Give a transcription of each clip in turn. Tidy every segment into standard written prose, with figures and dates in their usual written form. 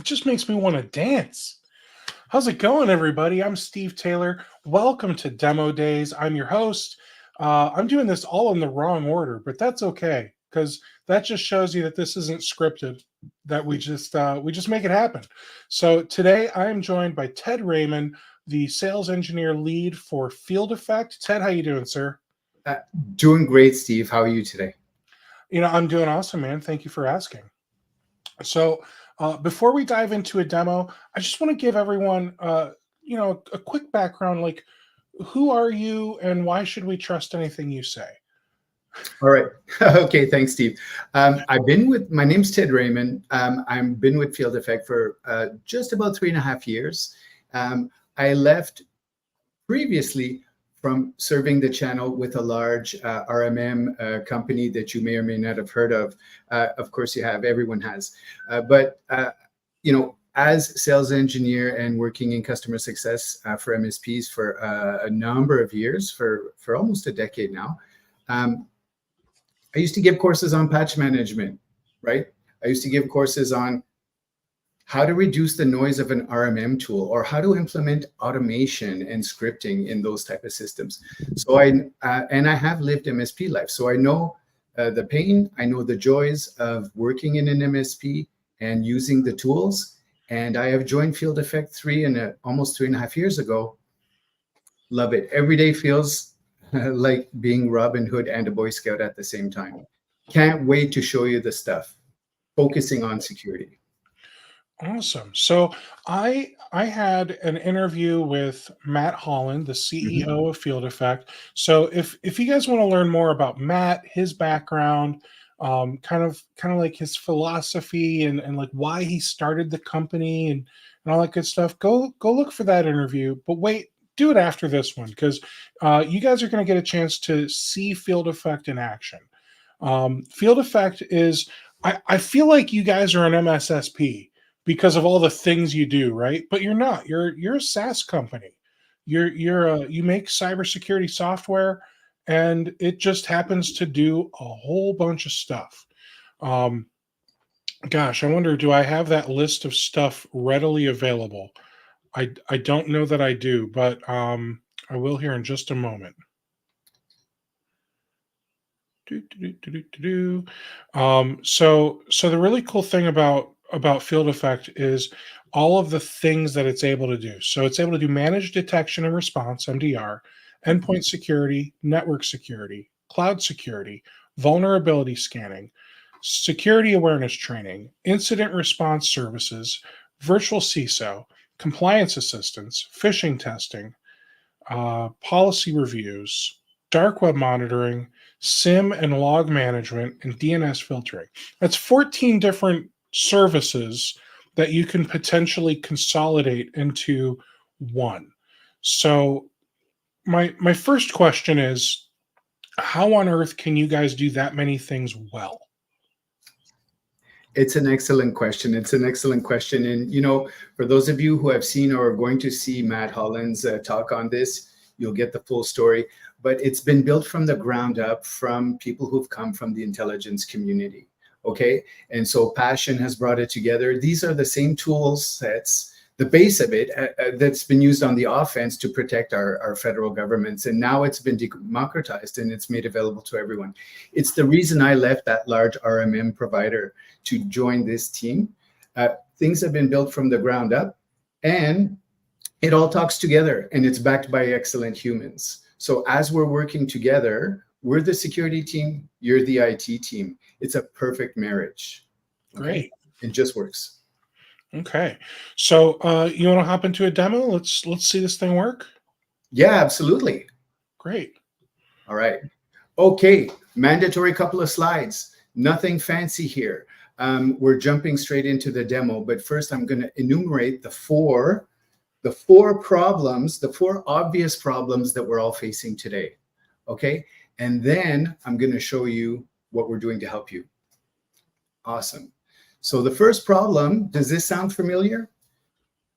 just makes me want to dance. How's it going, everybody? I'm Steve Taylor. Welcome to Demo Days. I'm your host. I'm doing this all in the wrong order, but that's okay because that just shows you that this isn't scripted. That we just make it happen. So today I am joined by Ted Raymond, the sales engineer lead for Field Effect. Ted, how you doing, sir? Uh, Doing great, Steve. How are you today? I'm doing awesome, man. Thank you for asking. So before we dive into a demo, I just want to give everyone, a quick background. Like, who are you, and why should we trust anything you say? All right. Okay. Thanks, Steve. My name's Ted Raymond. I've been with Field Effect for just about 3.5 years. I left previously from serving the channel with a large RMM company that you may or may not have heard of. Of course, you have. Everyone has. As sales engineer and working in customer success for MSPs for a number of years, for almost a decade now, I used to give courses on patch management, right? I used to give courses on how to reduce the noise of an RMM tool or how to implement automation and scripting in those type of systems. So I have lived MSP life. So I know the pain, I know the joys of working in an MSP and using the tools. And I have joined Field Effect almost 3.5 years ago. Love it. Every day feels like being Robin Hood and a Boy Scout at the same time. Can't wait to show you the stuff. Focusing on security. Awesome. So I had an interview with Matt Holland, the CEO of Field Effect. So if you guys want to learn more about Matt, his background, kind of like his philosophy and like why he started the company and all that good stuff, go look for that interview. But wait, do it after this one because you guys are going to get a chance to see Field Effect in action. Field Effect is, I feel like you guys are an MSSP because of all the things you do, right? But you're not. You're a SaaS company. You make cybersecurity software, and it just happens to do a whole bunch of stuff. Gosh, I wonder, do I have that list of stuff readily available? I don't know that I do, but I will here in just a moment. So the really cool thing about Field Effect is all of the things that it's able to do. So it's able to do managed detection and response, MDR, endpoint security, network security, cloud security, vulnerability scanning, security awareness training, incident response services, virtual CISO, compliance assistance, phishing testing, policy reviews, dark web monitoring, SIEM and log management, and DNS filtering. That's 14 different services that you can potentially consolidate into one. So my first question is, how on earth can you guys do that many things well? It's an excellent question. And, for those of you who have seen or are going to see Matt Holland's talk on this, you'll get the full story. But it's been built from the ground up from people who've come from the intelligence community. Okay. And so passion has brought it together. These are the same tool sets, the base of it that's been used on the offense to protect our federal governments. And now it's been democratized and it's made available to everyone. It's the reason I left that large RMM provider to join this team. Things have been built from the ground up and it all talks together and it's backed by excellent humans. So as we're working together, we're the security team, you're the IT team. It's a perfect marriage. Okay? Great. It just works. Okay. So you want to hop into a demo? Let's see this thing work. Yeah, absolutely. Great. All right. Okay. Mandatory couple of slides. Nothing fancy here. We're jumping straight into the demo, but first I'm going to enumerate the four problems, the four obvious problems that we're all facing today. Okay. And then I'm going to show you what we're doing to help you. Awesome. So the first problem, does this sound familiar?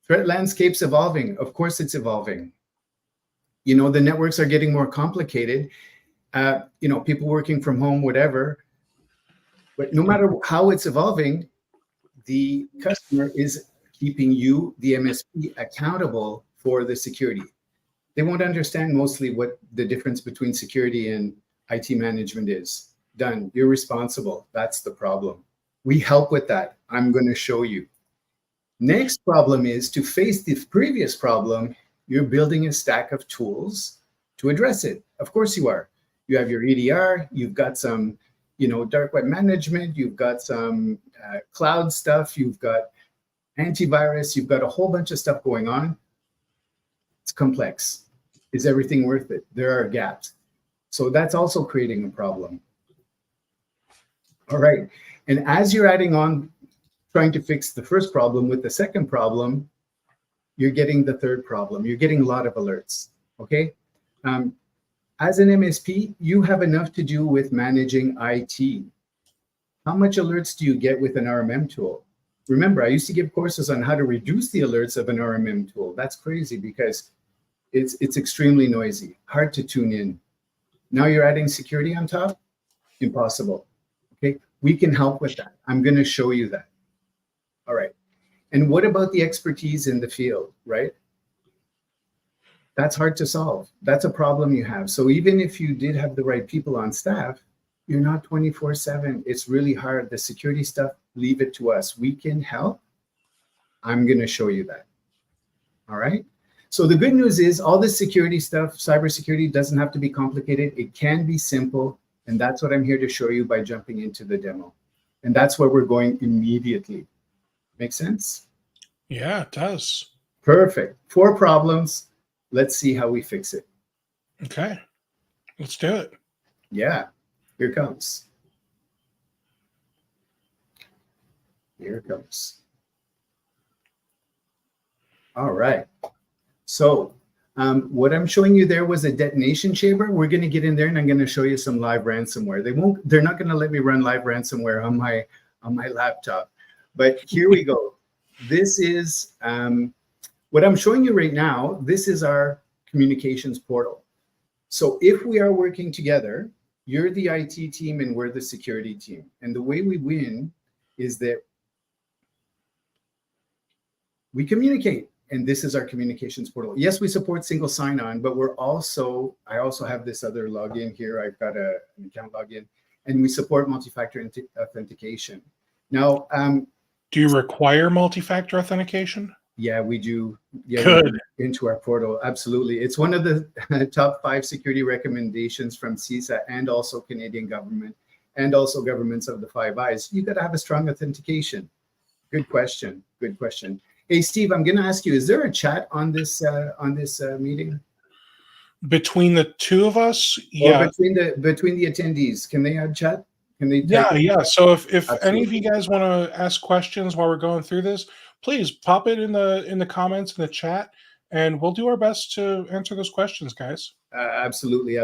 Threat landscape's evolving. Of course it's evolving. The networks are getting more complicated. People working from home, whatever. But no matter how it's evolving, the customer is keeping you, the MSP, accountable for the security. They won't understand mostly what the difference between security and IT management is. Done. You're responsible. That's the problem. We help with that. I'm going to show you. Next problem is to face the previous problem. You're building a stack of tools to address it. Of course you are. You have your EDR. You've got some, dark web management. You've got some cloud stuff. You've got antivirus. You've got a whole bunch of stuff going on. It's complex. Is everything worth it? There are gaps. So that's also creating a problem. All right. And as you're adding on, trying to fix the first problem with the second problem, you're getting the third problem. You're getting a lot of alerts. Okay. As an MSP, you have enough to do with managing IT. How much alerts do you get with an RMM tool? Remember, I used to give courses on how to reduce the alerts of an RMM tool. That's crazy because it's extremely noisy, hard to tune in. Now you're adding security on top? Impossible. Okay, we can help with that. I'm going to show you that. All right. And what about the expertise in the field, right? That's hard to solve. That's a problem you have. So even if you did have the right people on staff, you're not 24/7. It's really hard. The security stuff, leave it to us. We can help. I'm going to show you that. All right. So the good news is all this security stuff, cybersecurity, doesn't have to be complicated. It can be simple. And that's what I'm here to show you by jumping into the demo. And that's where we're going immediately. Make sense? Yeah, it does. Perfect. 4 problems. Let's see how we fix it. Okay. Let's do it. Yeah. Here it comes. Here it comes. All right. So what I'm showing you there was a detonation chamber. We're going to get in there and I'm going to show you some live ransomware. They're not going to let me run live ransomware on my laptop. But here we go. This is what I'm showing you right now. This is our communications portal. So if we are working together, you're the IT team and we're the security team. And the way we win is that we communicate. And this is our communications portal. Yes, we support single sign-on, but I also have this other login here. I've got an account login, and we support multi-factor authentication. Now, do you require multi-factor authentication? Yeah, we do. Yeah, good. Into our portal, absolutely. It's one of the top 5 security recommendations from CISA and also Canadian government, and also governments of the Five Eyes. You got to have a strong authentication. Good question. Good question. Hey, Steve, I'm going to ask you, is there a chat on this meeting? Between the two of us? Yeah. Or between the attendees, can they add chat? Can they? Yeah. So if any of you guys want to ask questions while we're going through this, please pop it in the comments in the chat, and we'll do our best to answer those questions, guys. Absolutely.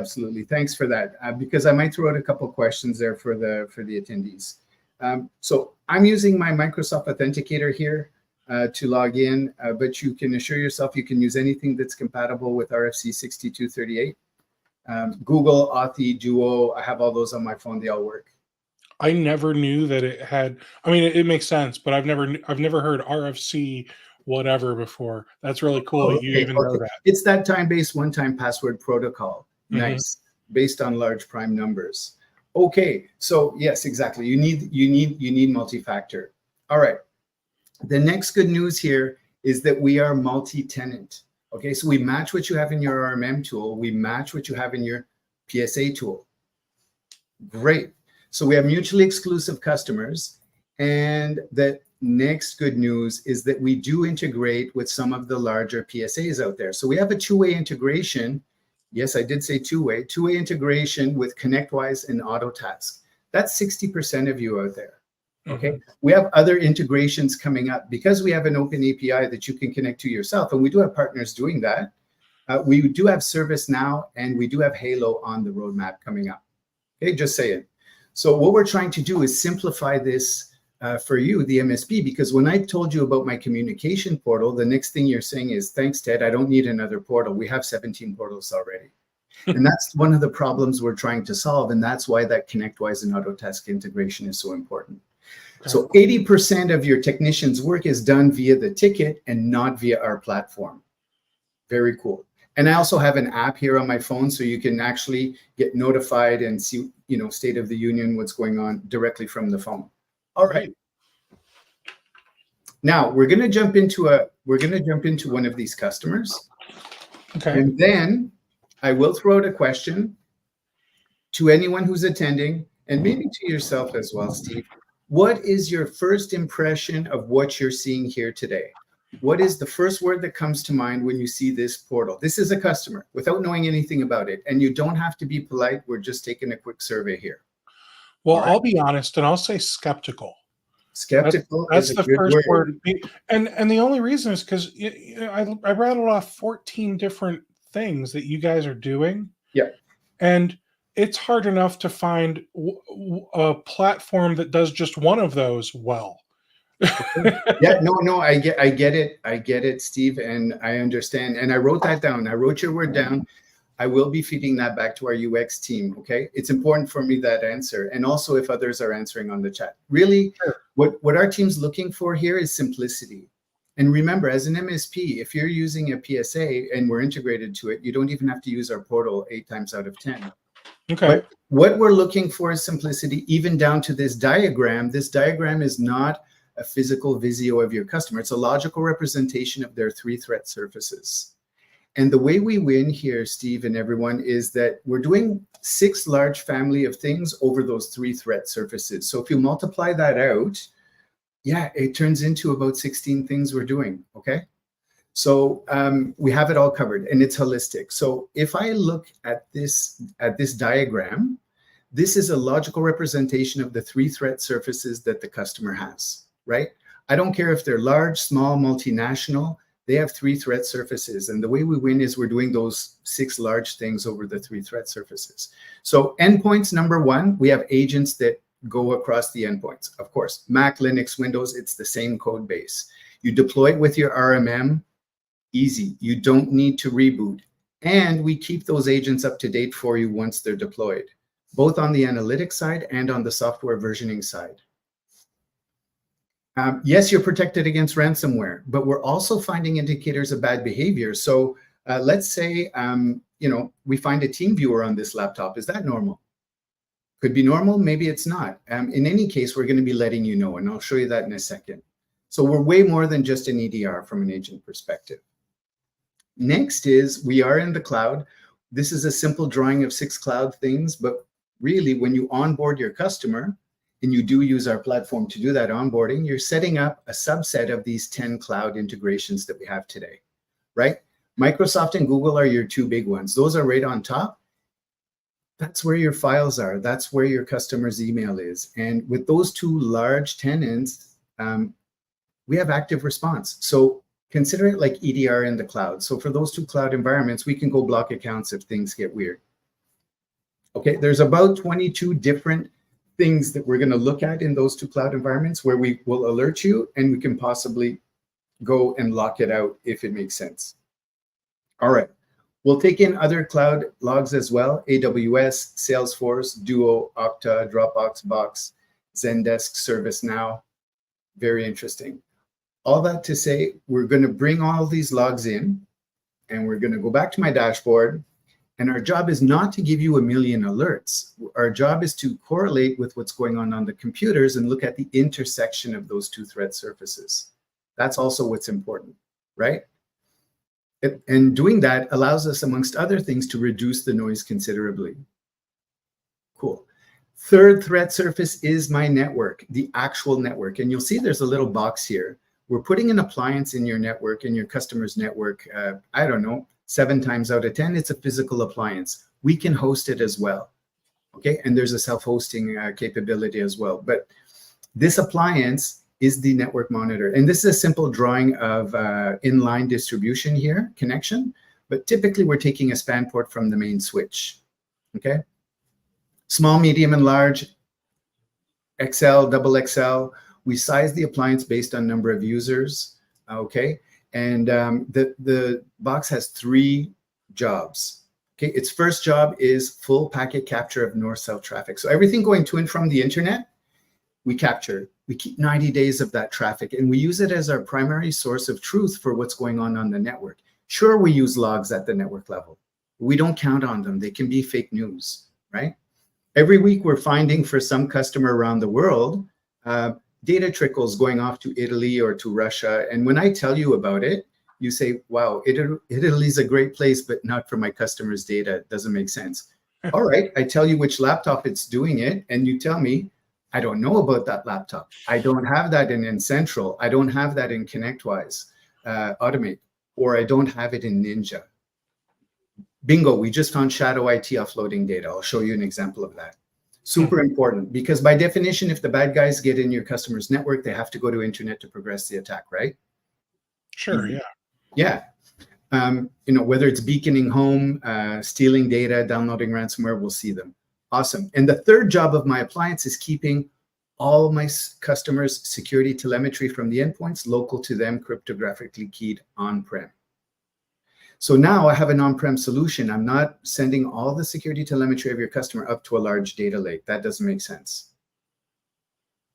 Thanks for that, because I might throw out a couple questions there for the attendees. So I'm using my Microsoft Authenticator here to log in, but you can assure yourself you can use anything that's compatible with RFC 6238. Google, Authy, Duo, I have all those on my phone. They all work. I never knew that it had. I mean, it makes sense, but I've never heard RFC whatever before. That's really cool. Oh, You even know that. It's that time-based one-time password protocol. Nice, based on large prime numbers. Okay, so yes, exactly. You need multi-factor. All right. The next good news here is that we are multi-tenant. Okay, so we match what you have in your RMM tool. We match what you have in your PSA tool. Great. So we have mutually exclusive customers. And the next good news is that we do integrate with some of the larger PSAs out there. So we have a 2-way integration. Yes, I did say 2-way. 2-way integration with ConnectWise and Autotask. That's 60% of you out there. Okay, we have other integrations coming up because we have an open API that you can connect to yourself, and we do have partners doing that. We do have ServiceNow, and we do have Halo on the roadmap coming up. Okay, just saying. So what we're trying to do is simplify this for you, the MSP, because when I told you about my communication portal, the next thing you're saying is, thanks, Ted, I don't need another portal. We have 17 portals already. And that's one of the problems we're trying to solve, and that's why that ConnectWise and Autotask integration is so important. So 80% of your technician's work is done via the ticket and not via our platform. Very cool. And I also have an app here on my phone, so you can actually get notified and see, you know, state of the union, what's going on directly from the phone. All right. Now we're going to jump into one of these customers. Okay. And then I will throw out a question to anyone who's attending, and maybe to yourself as well, Steve. What is your first impression of what you're seeing here today? What is the first word that comes to mind when you see this portal? This is a customer without knowing anything about it. And you don't have to be polite. We're just taking a quick survey here. Well, I'll be honest, and I'll say skeptical. Skeptical That's is a the good first word. And the only reason is because I rattled off 14 different things that you guys are doing. Yeah. And it's hard enough to find a platform that does just one of those well. Yeah, no, I get it, Steve, and I understand. And I wrote that down. I wrote your word down. I will be feeding that back to our UX team. Okay, it's important for me, that answer, and also if others are answering on the chat. Really, Sure. what our team's looking for here is simplicity. And remember, as an MSP, if you're using a PSA and we're integrated to it, you don't even have to use our portal 8 times out of 10. Okay. But what we're looking for is simplicity, even down to this diagram. This diagram is not a physical Visio of your customer. It's a logical representation of their 3 threat surfaces. And the way we win here, Steve and everyone, is that we're doing 6 large family of things over those 3 threat surfaces. So if you multiply that out, yeah, it turns into about 16 things we're doing, okay? So we have it all covered, and it's holistic. So if I look at this diagram, this is a logical representation of the 3 threat surfaces that the customer has, right? I don't care if they're large, small, multinational, they have 3 threat surfaces. And the way we win is we're doing those 6 large things over the 3 threat surfaces. So endpoints, number 1, we have agents that go across the endpoints. Of course, Mac, Linux, Windows, it's the same code base. You deploy it with your RMM, easy. You don't need to reboot. And we keep those agents up to date for you once they're deployed, both on the analytics side and on the software versioning side. Yes, you're protected against ransomware, but we're also finding indicators of bad behavior. So let's say, you know, we find a team viewer on this laptop. Is that normal? Could be normal, maybe it's not. In any case, we're going to be letting you know, and I'll show you that in a second. So we're way more than just an EDR from an agent perspective. Next is we are in the cloud. This is a simple drawing of 6 cloud things, but really when you onboard your customer, and you do use our platform to do that onboarding, you're setting up a subset of these 10 cloud integrations that we have today, right? Microsoft and Google are your 2 big ones. Those are right on top. That's where your files are. That's where your customer's email is. And with those 2 large tenants, we have active response. So consider it like EDR in the cloud. So for those 2 cloud environments, we can go block accounts if things get weird. Okay, there's about 22 different things that we're going to look at in those 2 cloud environments where we will alert you, and we can possibly go and lock it out if it makes sense. All right. We'll take in other cloud logs as well: AWS, Salesforce, Duo, Okta, Dropbox, Box, Zendesk, ServiceNow. Very interesting. All that to say, we're going to bring all these logs in, and we're going to go back to my dashboard. And our job is not to give you a million alerts. Our job is to correlate with what's going on the computers and look at the intersection of those 2 threat surfaces. That's also what's important, right? And doing that allows us, amongst other things, to reduce the noise considerably. Cool. 3rd threat surface is my network, the actual network. And you'll see there's a little box here. We're putting an appliance in your network, in your customer's network. I don't know, 7 times out of 10, it's a physical appliance. We can host it as well, okay? And there's a self-hosting capability as well. But this appliance is the network monitor. And this is a simple drawing of inline distribution here, connection. But typically, we're taking a span port from the main switch, okay? Small, medium, and large, XL, double XL. We size the appliance based on number of users, okay? And the box has 3 jobs. Okay, its first job is full packet capture of north-south traffic. So everything going to and from the internet, we capture. We keep 90 days of that traffic, and we use it as our primary source of truth for what's going on the network. Sure, we use logs at the network level. We don't count on them. They can be fake news, right? Every week we're finding for some customer around the world, data trickles going off to Italy or to Russia. And when I tell you about it, you say, wow, Italy's a great place, but not for my customer's data. It doesn't make sense. All right, I tell you which laptop it's doing it, and you tell me, I don't know about that laptop. I don't have that in N-Central. I don't have that in ConnectWise, Automate, or I don't have it in Ninja. Bingo, we just found shadow IT offloading data. I'll show you an example of that. Super important, because by definition, if the bad guys get in your customer's network, they have to go to internet to progress the attack, right? Sure, yeah. Yeah. Whether it's beaconing home, stealing data, downloading ransomware, we'll see them. Awesome. And the third job of my appliance is keeping all my customers' security telemetry from the endpoints local to them, cryptographically keyed on-prem. So now I have an on-prem solution. I'm not sending all the security telemetry of your customer up to a large data lake. That doesn't make sense.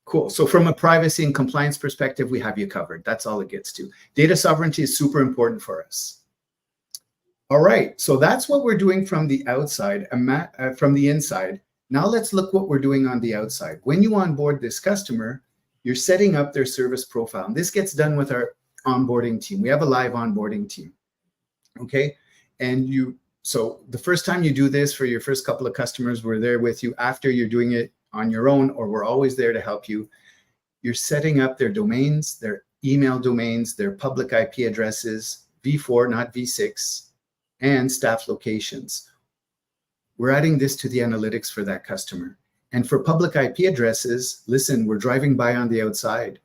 Cool. So from a privacy and compliance perspective, we have you covered. That's all it gets to. Data sovereignty is super important for us. All right. So that's what we're doing from the outside, from the inside. Now let's look what we're doing on the outside. When you onboard this customer, you're setting up their service profile. And this gets done with our onboarding team. We have a live onboarding team. Okay. And so the first time you do this for your first couple of customers, we're there with you. After you're doing it on your own, or we're always there to help you. You're setting up their domains, their email domains, their public IP addresses, V4, not V6, and staff locations. We're adding this to the analytics for that customer. And for public IP addresses, listen, we're driving by on the outside.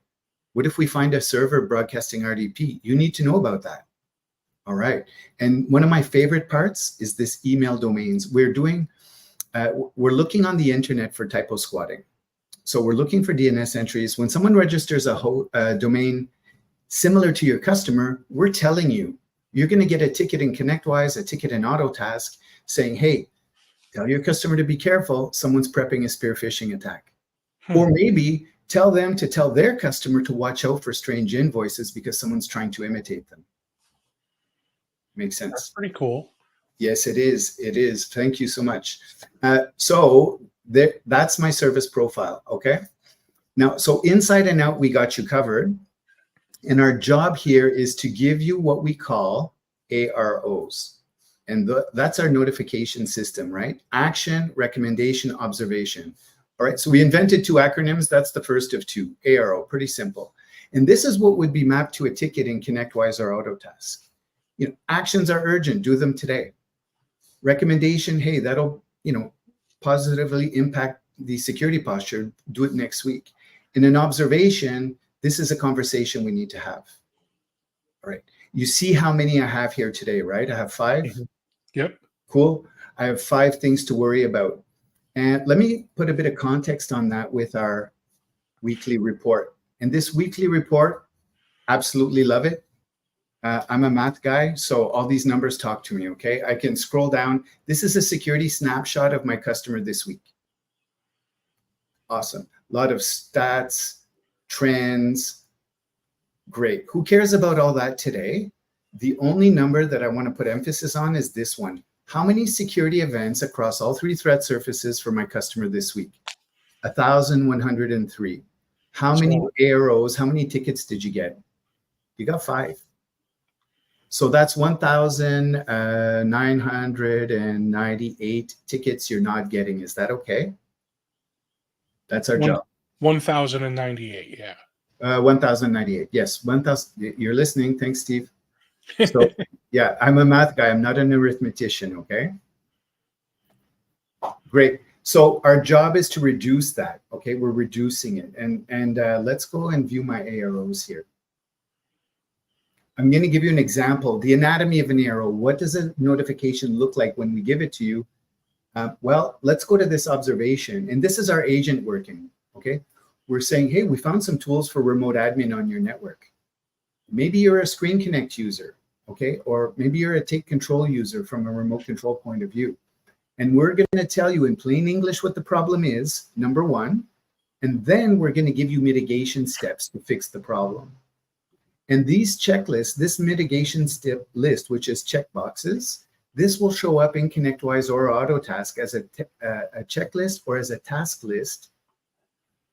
What if we find a server broadcasting RDP? You need to know about that. All right. And one of my favorite parts is this email domains. We're looking on the internet for typo squatting. So we're looking for DNS entries. When someone registers a domain similar to your customer, we're telling you, you're going to get a ticket in ConnectWise, a ticket in Autotask saying, hey, tell your customer to be careful. Someone's prepping a spear phishing attack. Or maybe tell them to tell their customer to watch out for strange invoices because someone's trying to imitate them. Makes sense. That's pretty cool. Yes, it is. It is. Thank you so much. So that's my service profile. Okay. Now, so inside and out, we got you covered. And our job here is to give you what we call AROs. And that's our notification system, right? Action, recommendation, observation. All right. So we invented 2 acronyms. That's the first of 2. ARO, pretty simple. And this is what would be mapped to a ticket in ConnectWise or Autotask. Actions are urgent. Do them today. Recommendation, hey, that'll, positively impact the security posture. Do it next week. In an observation, this is a conversation we need to have. All right. You see how many I have here today, right? I have 5. Mm-hmm. Yep. Cool. I have 5 things to worry about. And let me put a bit of context on that with our weekly report. And this weekly report, absolutely love it. I'm a math guy, so all these numbers talk to me, okay? I can scroll down. This is a security snapshot of my customer this week. Awesome. A lot of stats, trends. Great. Who cares about all that today? The only number that I want to put emphasis on is this one. How many security events across all 3 threat surfaces for my customer this week? 1,103. How many AROs, how many tickets did you get? You got 5. So that's 1,998 tickets you're not getting. Is that okay? That's our job. 1,098, yeah. 1,098, yes. 1,000. You're listening. Thanks, Steve. So, yeah, I'm a math guy. I'm not an arithmetician, okay? Great. So our job is to reduce that, okay? We're reducing it. And let's go and view my AROs here. I'm going to give you an example. The anatomy of an ARO. What does a notification look like when we give it to you? Well, let's go to this observation. And this is our agent working, okay? We're saying, hey, we found some tools for remote admin on your network. Maybe you're a Screen Connect user, okay? Or maybe you're a Take Control user from a remote control point of view. And we're going to tell you in plain English what the problem is, number 1. And then we're going to give you mitigation steps to fix the problem. And these checklists, this mitigation step list, which is checkboxes, this will show up in ConnectWise or AutoTask as a checklist or as a task list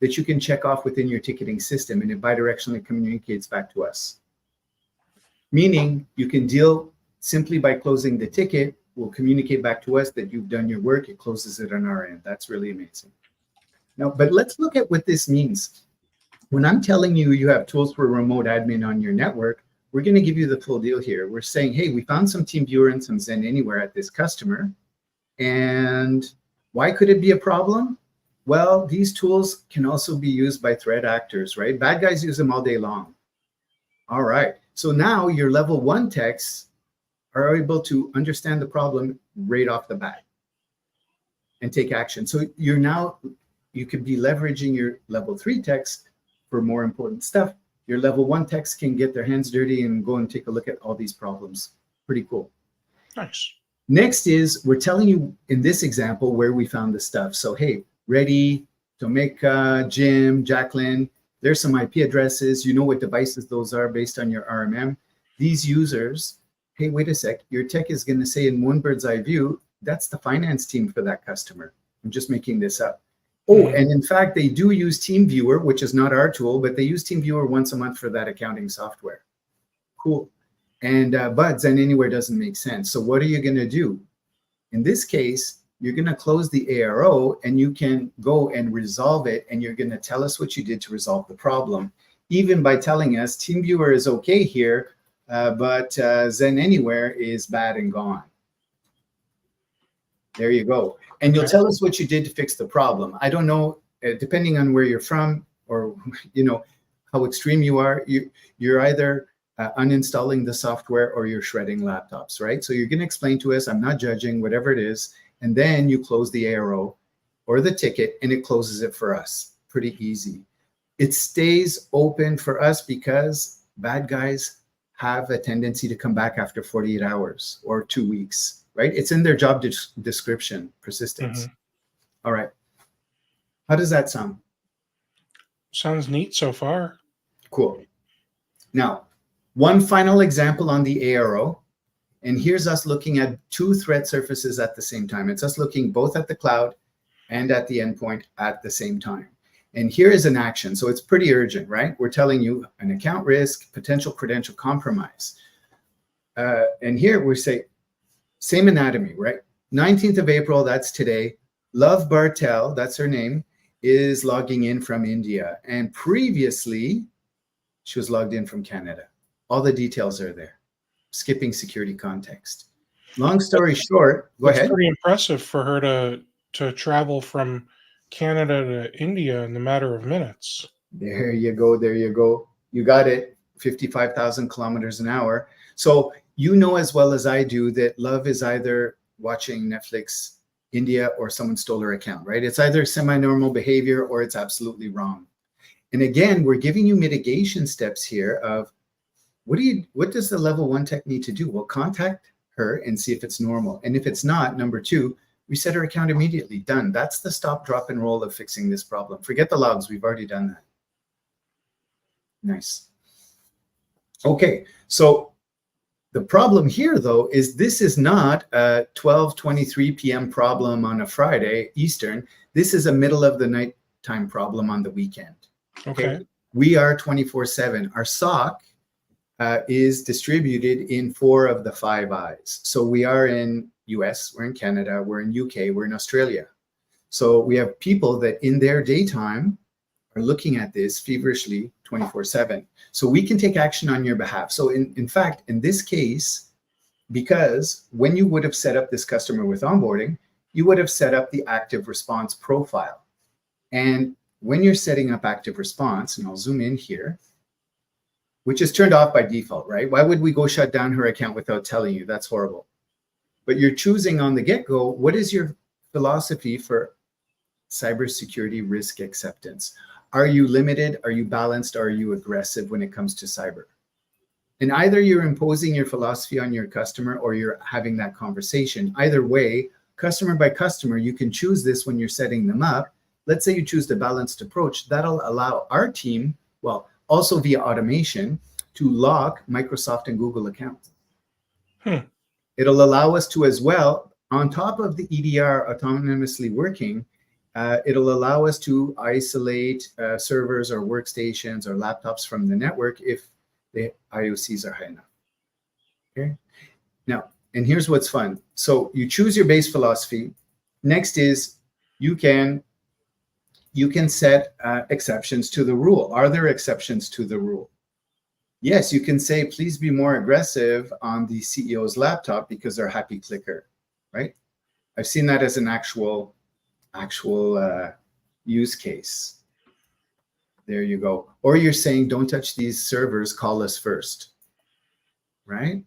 that you can check off within your ticketing system, and it bidirectionally communicates back to us. Meaning you can deal simply by closing the ticket, will communicate back to us that you've done your work, it closes it on our end. That's really amazing. Now, but let's look at what this means. When I'm telling you you have tools for remote admin on your network, we're going to give you the full deal here. We're saying, hey, we found some TeamViewer and some Zen Anywhere at this customer. And why could it be a problem? Well, these tools can also be used by threat actors, right? Bad guys use them all day long. All right. So now your level 1 techs are able to understand the problem right off the bat and take action. So you could be leveraging your level 3 techs for more important stuff. Your level 1 techs can get their hands dirty and go and take a look at all these problems. Pretty cool. Nice. Next is, we're telling you in this example where we found the stuff. So, hey, Reddy, Tomeka, Jim, Jacqueline, there's some IP addresses. You know what devices those are based on your RMM. These users, hey, wait a sec, your tech is going to say in one bird's eye view, that's the finance team for that customer. I'm just making this up. Oh, and in fact, they do use TeamViewer, which is not our tool, but they use TeamViewer once a month for that accounting software. Cool. And but Zen Anywhere doesn't make sense. So what are you going to do? In this case, you're going to close the ARO and you can go and resolve it. And you're going to tell us what you did to resolve the problem, even by telling us TeamViewer is okay here, but Zen Anywhere is bad and gone. There you go. And you'll tell us what you did to fix the problem. I don't know, depending on where you're from or how extreme you are, you're either uninstalling the software or you're shredding laptops, right? So you're going to explain to us, I'm not judging, whatever it is, and then you close the ARO or the ticket and it closes it for us. Pretty easy. It stays open for us because bad guys have a tendency to come back after 48 hours or 2 weeks. Right? It's in their job description, persistence. All right. How does that sound? Sounds neat so far. Cool. Now, one final example on the ARO. And here's us looking at 2 threat surfaces at the same time. It's us looking both at the cloud and at the endpoint at the same time. And here is an action. So it's pretty urgent, right? We're telling you an account risk, potential credential compromise. And here we say, same anatomy, right? 19th of April, that's today. Love Bartel, that's her name, is logging in from India. And previously, she was logged in from Canada. All the details are there. Skipping security context. Long story short, go ahead. It's pretty impressive for her to travel from Canada to India in the matter of minutes. There you go. There you go. You got it. 55,000 kilometers an hour. So you know as well as I do that Love is either watching Netflix India or someone stole her account, right? It's either semi-normal behavior or it's absolutely wrong. And again, we're giving you mitigation steps here of what does the level 1 tech need to do? Well, contact her and see if it's normal. And if it's not, number 2, reset her account immediately. Done. That's the stop, drop, and roll of fixing this problem. Forget the logs. We've already done that. Nice. Okay, so the problem here, though, is this is not a 12:23 p.m. problem on a Friday Eastern. This is a middle of the night time problem on the weekend. Okay. We are 24/7. Our SOC is distributed in 4 of the 5 eyes. So we are in US, we're in Canada, we're in UK, we're in Australia. So we have people that in their daytime are looking at this feverishly 24/7. So we can take action on your behalf. So in fact, in this case, because when you would have set up this customer with onboarding, you would have set up the active response profile. And when you're setting up active response, and I'll zoom in here, which is turned off by default, right? Why would we go shut down her account without telling you? That's horrible. But you're choosing on the get-go, what is your philosophy for cybersecurity risk acceptance? Are you limited? Are you balanced? Are you aggressive when it comes to cyber? And either you're imposing your philosophy on your customer or you're having that conversation. Either way, customer by customer, you can choose this when you're setting them up let's say you choose the balanced approach, that'll allow our team, well, also via automation, to lock Microsoft and Google accounts. It'll allow us to as well, on top of the EDR autonomously working, it'll allow us to isolate servers or workstations or laptops from the network if the IOCs are high enough. Okay. Now, and here's what's fun. So you choose your base philosophy. Next is you can set exceptions to the rule. Are there exceptions to the rule? Yes, you can say, please be more aggressive on the CEO's laptop because they're happy clicker, right? I've seen that as an actual use case. There you go. Or you're saying, don't touch these servers, call us first, right?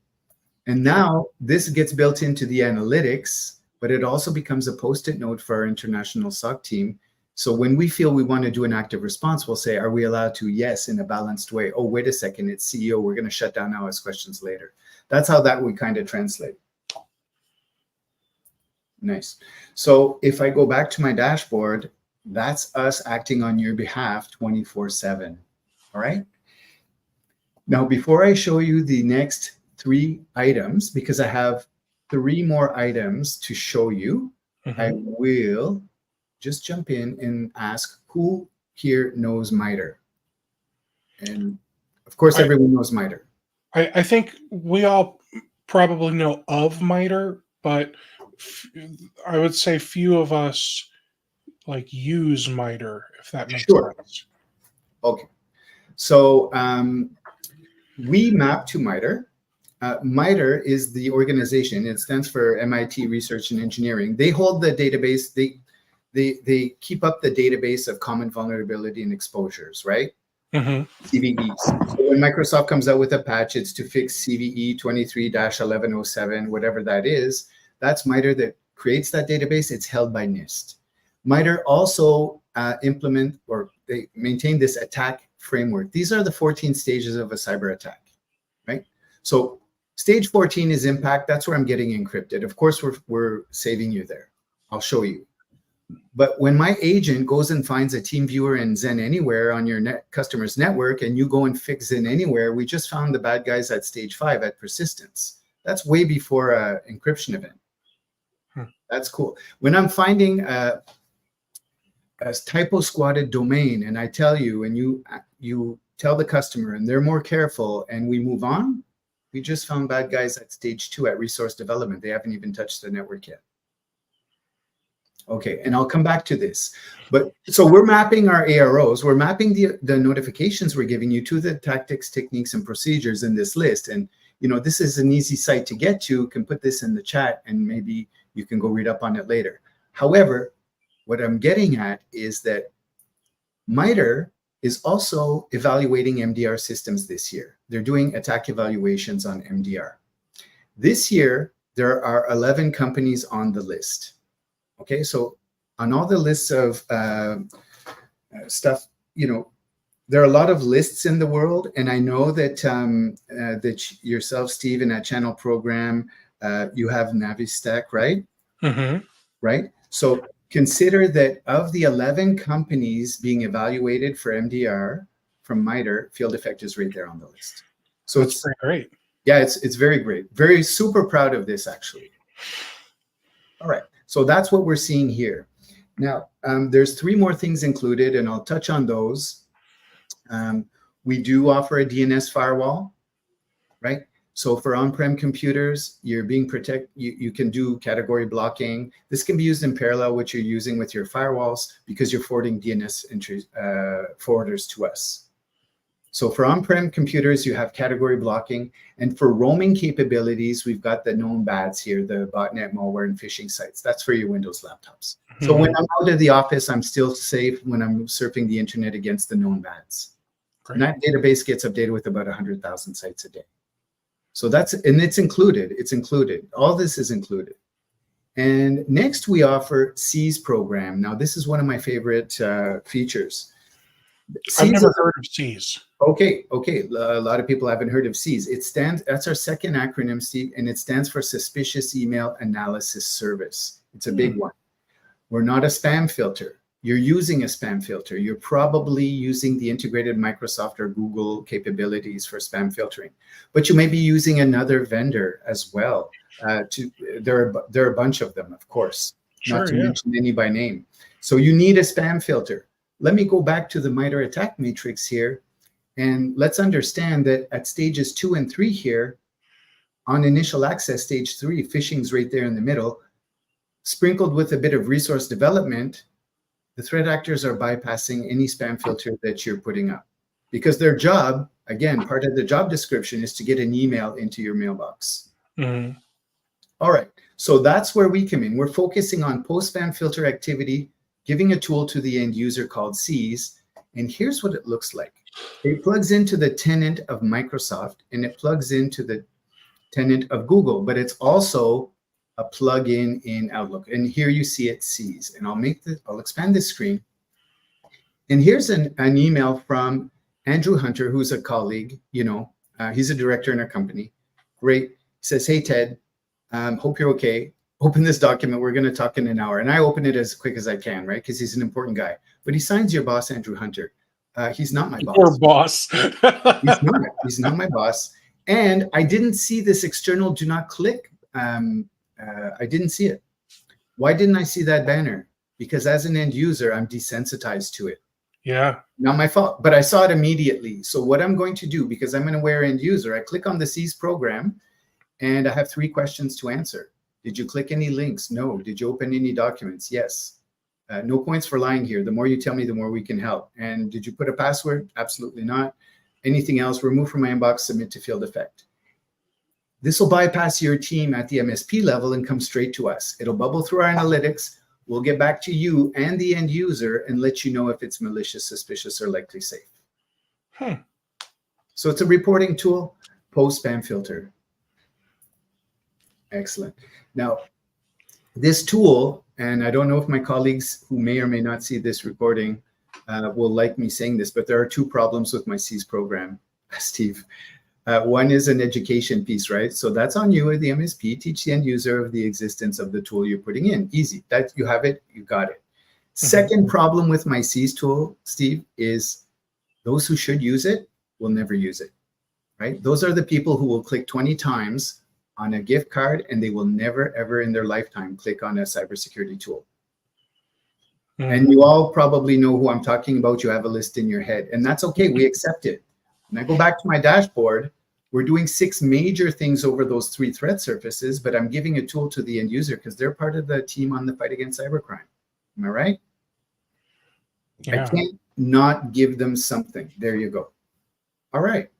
And now this gets built into the analytics, but it also becomes a Post-it note for our international SOC team. So when we feel we want to do an active response, we'll say, are we allowed to? Yes, in a balanced way. Oh, wait a second, it's CEO. We're going to shut down now, ask questions later. That's how that would kind of translate. Nice. So if I go back to my dashboard, that's us acting on your behalf 24/7. All right. Now, before I show you the next 3 items, because I have 3 more items to show you, I will just jump in and ask who here knows MITRE. And of course, everyone knows MITRE. I think we all probably know of MITRE, but I would say few of us like use MITRE, if that makes sense. Okay. So we map to MITRE. MITRE is the organization. It stands for MIT Research and Engineering. They hold the database. They keep up the database of common vulnerability and exposures, right? CVEs. So when Microsoft comes out with a patch, it's to fix CVE 23-1107, whatever that is. That's MITRE that creates that database. It's held by NIST. MITRE also they maintain this attack framework. These are the 14 stages of a cyber attack, right? So stage 14 is impact. That's where I'm getting encrypted. Of course, we're saving you there. I'll show you. But when my agent goes and finds a team viewer in Zen Anywhere on your customer's network, and you go and fix Zen Anywhere, we just found the bad guys at stage 5 at persistence. That's way before an encryption event. That's cool. When I'm finding a typo squatted domain, and I tell you, and you tell the customer, and they're more careful, and we move on, we just found bad guys at stage 2 at resource development. They haven't even touched the network yet. Okay, and I'll come back to this. But so we're mapping our AROs. We're mapping the notifications we're giving you to the tactics, techniques, and procedures in this list. And, you know, this is an easy site to get to. You can put this in the chat, and maybe you can go read up on it later. However, what I'm getting at is that MITRE is also evaluating MDR systems this year. They're doing attack evaluations on MDR. This year, there are 11 companies on the list. Okay, so on all the lists of stuff, you know, there are a lot of lists in the world, and I know that that yourself, Steve, in that channel program, you have Navistack, right? Right. So consider that of the 11 companies being evaluated for MDR from MITRE, Field Effect is right there on the list. So it's very great. Yeah, it's very great. Very super proud of this, actually. All right. So that's what we're seeing here. Now, there's 3 more things included, and I'll touch on those. We do offer a DNS firewall, right? So for on-prem computers, you're being protected. You can do category blocking. This can be used in parallel, what you're using with your firewalls, because you're forwarding DNS forwarders to us. So for on-prem computers, you have category blocking. And for roaming capabilities, we've got the known bads here, the botnet, malware, and phishing sites. That's for your Windows laptops. So when I'm out of the office, I'm still safe when I'm surfing the internet against the known bads. And that database gets updated with about 100,000 sites a day. So and it's included. It's included. All this is included. And next, we offer SIES program. Now, this is one of my favorite features. I've never heard of SIES. Okay. A lot of people haven't heard of SIES. That's our second acronym, Steve, and it stands for Suspicious Email Analysis Service. It's a big one. We're not a spam filter. you're using a spam filter. You're probably using the integrated Microsoft or Google capabilities for spam filtering, but you may be using another vendor as well. There are a bunch of them, of course, not Sure, to yeah. mention any by name. So you need a spam filter. Let me go back to the MITRE attack matrix here, and let's understand that at stages 2 and 3 here, on initial access, stage 3, phishing's right there in the middle, sprinkled with a bit of resource development. The threat actors are bypassing any spam filter that you're putting up, because their job, again, part of the job description is to get an email into your mailbox. Mm-hmm. All right, so that's where we come in. We're focusing on post-spam filter activity, giving a tool to the end user called SIES, and here's what it looks like. It plugs into the tenant of Microsoft, and it plugs into the tenant of Google, but it's also a plugin in Outlook. And here you see it SIES, and I'll expand this screen. And here's an email from Andrew Hunter, who's a colleague, he's a director in our company. Great. He says, hey, Ted, hope you're okay. Open this document. We're going to talk in an hour. And I open it as quick as I can, right? Because he's an important guy. But he signs your boss, Andrew Hunter. He's not my boss. Poor boss. He's not my boss. And I didn't see this external do not click. I didn't see it. Why didn't I see that banner? Because as an end user, I'm desensitized to it. Yeah. Not my fault, but I saw it immediately. So what I'm going to do, because I'm an aware end user, I click on the SIES program, and I have 3 questions to answer. Did you click any links? No. Did you open any documents? Yes. No points for lying here. The more you tell me, the more we can help. And did you put a password? Absolutely not. Anything else? Remove from my inbox, submit to field effect. This will bypass your team at the MSP level and come straight to us. It'll bubble through our analytics. We'll get back to you and the end user and let you know if it's malicious, suspicious, or likely safe. So it's a reporting tool, post-spam filter. Excellent. Now, this tool, and I don't know if my colleagues who may or may not see this recording will like me saying this, but there are 2 problems with my SIES program, Steve. One is an education piece, right? So that's on you at the MSP. Teach the end user of the existence of the tool you're putting in. Easy. That you have it, you got it. Second problem with my SIES tool, Steve, is those who should use it will never use it, right? Those are the people who will click 20 times on a gift card, and they will never, ever in their lifetime click on a cybersecurity tool. And you all probably know who I'm talking about. You have a list in your head, and that's okay. We accept it. When I go back to my dashboard, we're doing 6 major things over those 3 threat surfaces, but I'm giving a tool to the end user because they're part of the team on the fight against cybercrime. Am I right? Yeah. I can't not give them something. There you go. All right.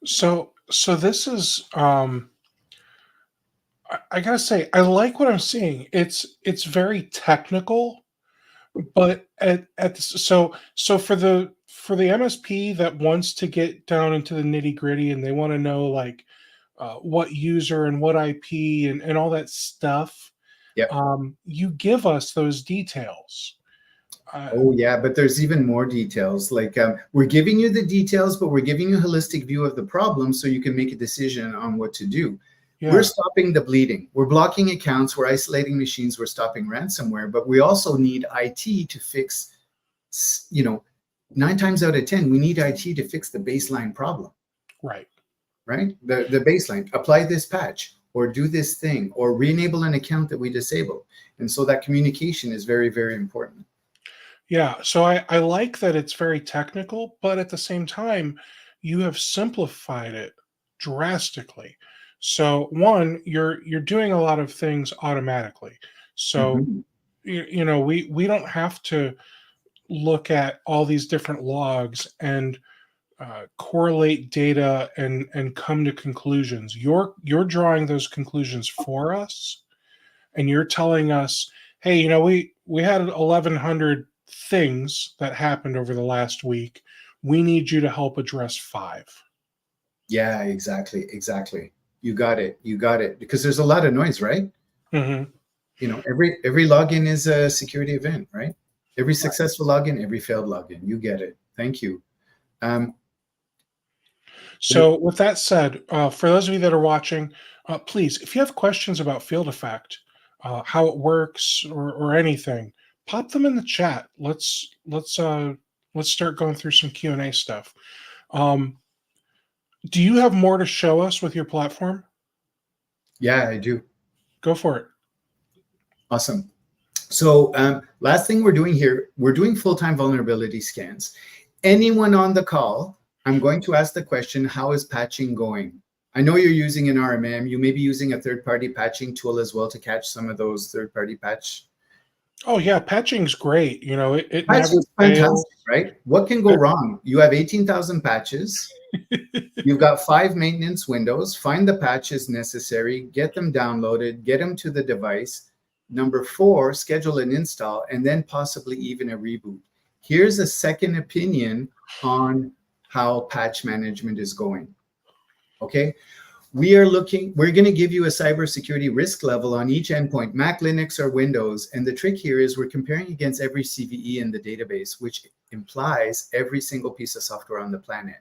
So this is I gotta say, I like what I'm seeing. It's very technical, but so for the MSP that wants to get down into the nitty gritty and they want to know like what user and what IP and all that stuff, Yep. You give us those details. Oh yeah, but there's even more details. Like we're giving you the details, but we're giving you a holistic view of the problem so you can make a decision on what to do. Yeah. We're stopping the bleeding. We're blocking accounts. We're isolating machines. We're stopping ransomware. But we also need IT to fix, 9 times out of 10, we need IT to fix the baseline problem. Right. Right? The baseline. Apply this patch or do this thing or re-enable an account that we disabled. And so that communication is very, very important. Yeah. So I like that it's very technical, but at the same time, you have simplified it drastically. So one, you're doing a lot of things automatically. So we don't have to look at all these different logs and correlate data and come to conclusions. You're drawing those conclusions for us, and you're telling us, hey, we had 1,100 things that happened over the last week. We need you to help address 5. Yeah, exactly. You got it. Because there's a lot of noise, right? Every login is a security event, right? Every successful login, every failed login. You get it. Thank you. So with that said, for those of you that are watching, please, if you have questions about Field Effect, how it works or anything, pop them in the chat. Let's start going through some Q&A stuff. Do you have more to show us with your platform? Yeah, I do. Go for it. Awesome. So last thing we're doing here, we're doing full-time vulnerability scans. Anyone on the call, I'm going to ask the question, how is patching going? I know you're using an RMM. You may be using a third-party patching tool as well to catch some of those third-party patch. Oh yeah, patching's great. You know, it never Patching's fails. fantastic, right? What can go wrong? You have 18,000 patches. You've got 5 maintenance windows. Find the patches necessary, get them downloaded, get them to the device. Number 4, schedule an install, and then possibly even a reboot. Here's a second opinion on how patch management is going. Okay, we're going to give you a cybersecurity risk level on each endpoint, Mac, Linux, or Windows. And the trick here is we're comparing against every CVE in the database, which implies every single piece of software on the planet.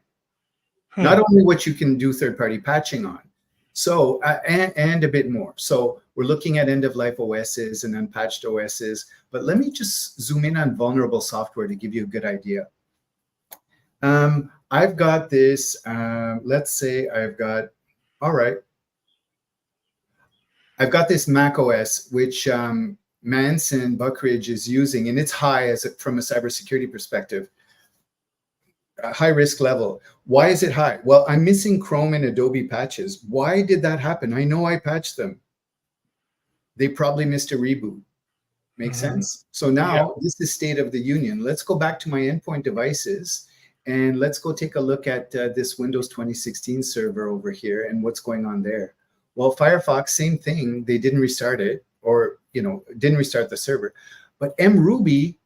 Not only what you can do third-party patching on, so and a bit more. So we're looking at end-of-life OSs and unpatched OSs. But let me just zoom in on vulnerable software to give you a good idea. I've got this, let's say I've got, all right. I've got this Mac OS, which Manson Buckridge is using, and it's high from a cybersecurity perspective. High risk level. Why is it high? Well, I'm missing Chrome and Adobe patches. Why did that happen? I know I patched them. They probably missed a reboot. Make sense? So now this is state of the union. Let's go back to my endpoint devices and let's go take a look at this Windows 2016 server over here and what's going on there. Well, Firefox, same thing. They didn't restart it, or didn't restart the server. But mruby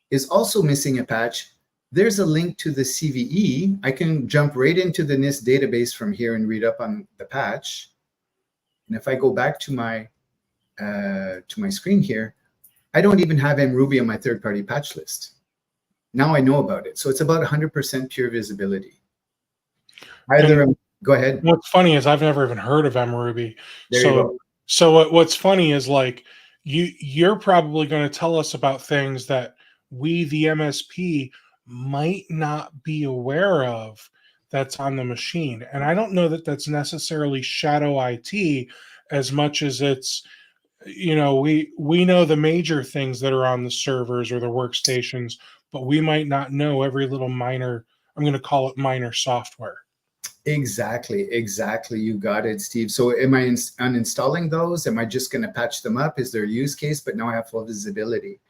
is also missing a patch. There's a link to the CVE. I can jump right into the NIST database from here and read up on the patch. And if I go back to my screen here, I don't even have mruby on my third-party patch list. Now I know about it. So it's about 100% pure visibility. Go ahead. What's funny is I've never even heard of mruby. There you go. So what's funny is like you're probably going to tell us about things that we, the MSP, might not be aware of that's on the machine. And I don't know that that's necessarily shadow IT as much as it's, we know the major things that are on the servers or the workstations, but we might not know every little minor, I'm going to call it minor software. Exactly. You got it, Steve. So am I uninstalling those? Am I just going to patch them up? Is there a use case? But now I have full visibility.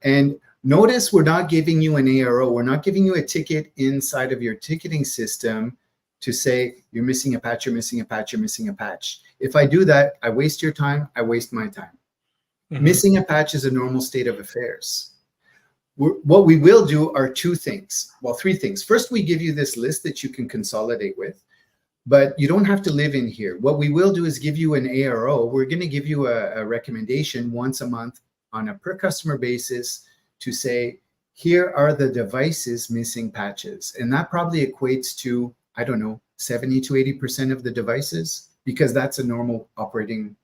And notice we're not giving you an ARO. We're not giving you a ticket inside of your ticketing system to say you're missing a patch, you're missing a patch, you're missing a patch. If I do that, I waste your time, I waste my time. Missing a patch is a normal state of affairs. What we will do are 2 things. Well, 3 things. First, we give you this list that you can consolidate with, but you don't have to live in here. What we will do is give you an ARO. We're going to give you a recommendation once a month on a per customer basis to say, here are the devices missing patches. And that probably equates to, I don't know, 70 to 80% of the devices, because that's a normal operating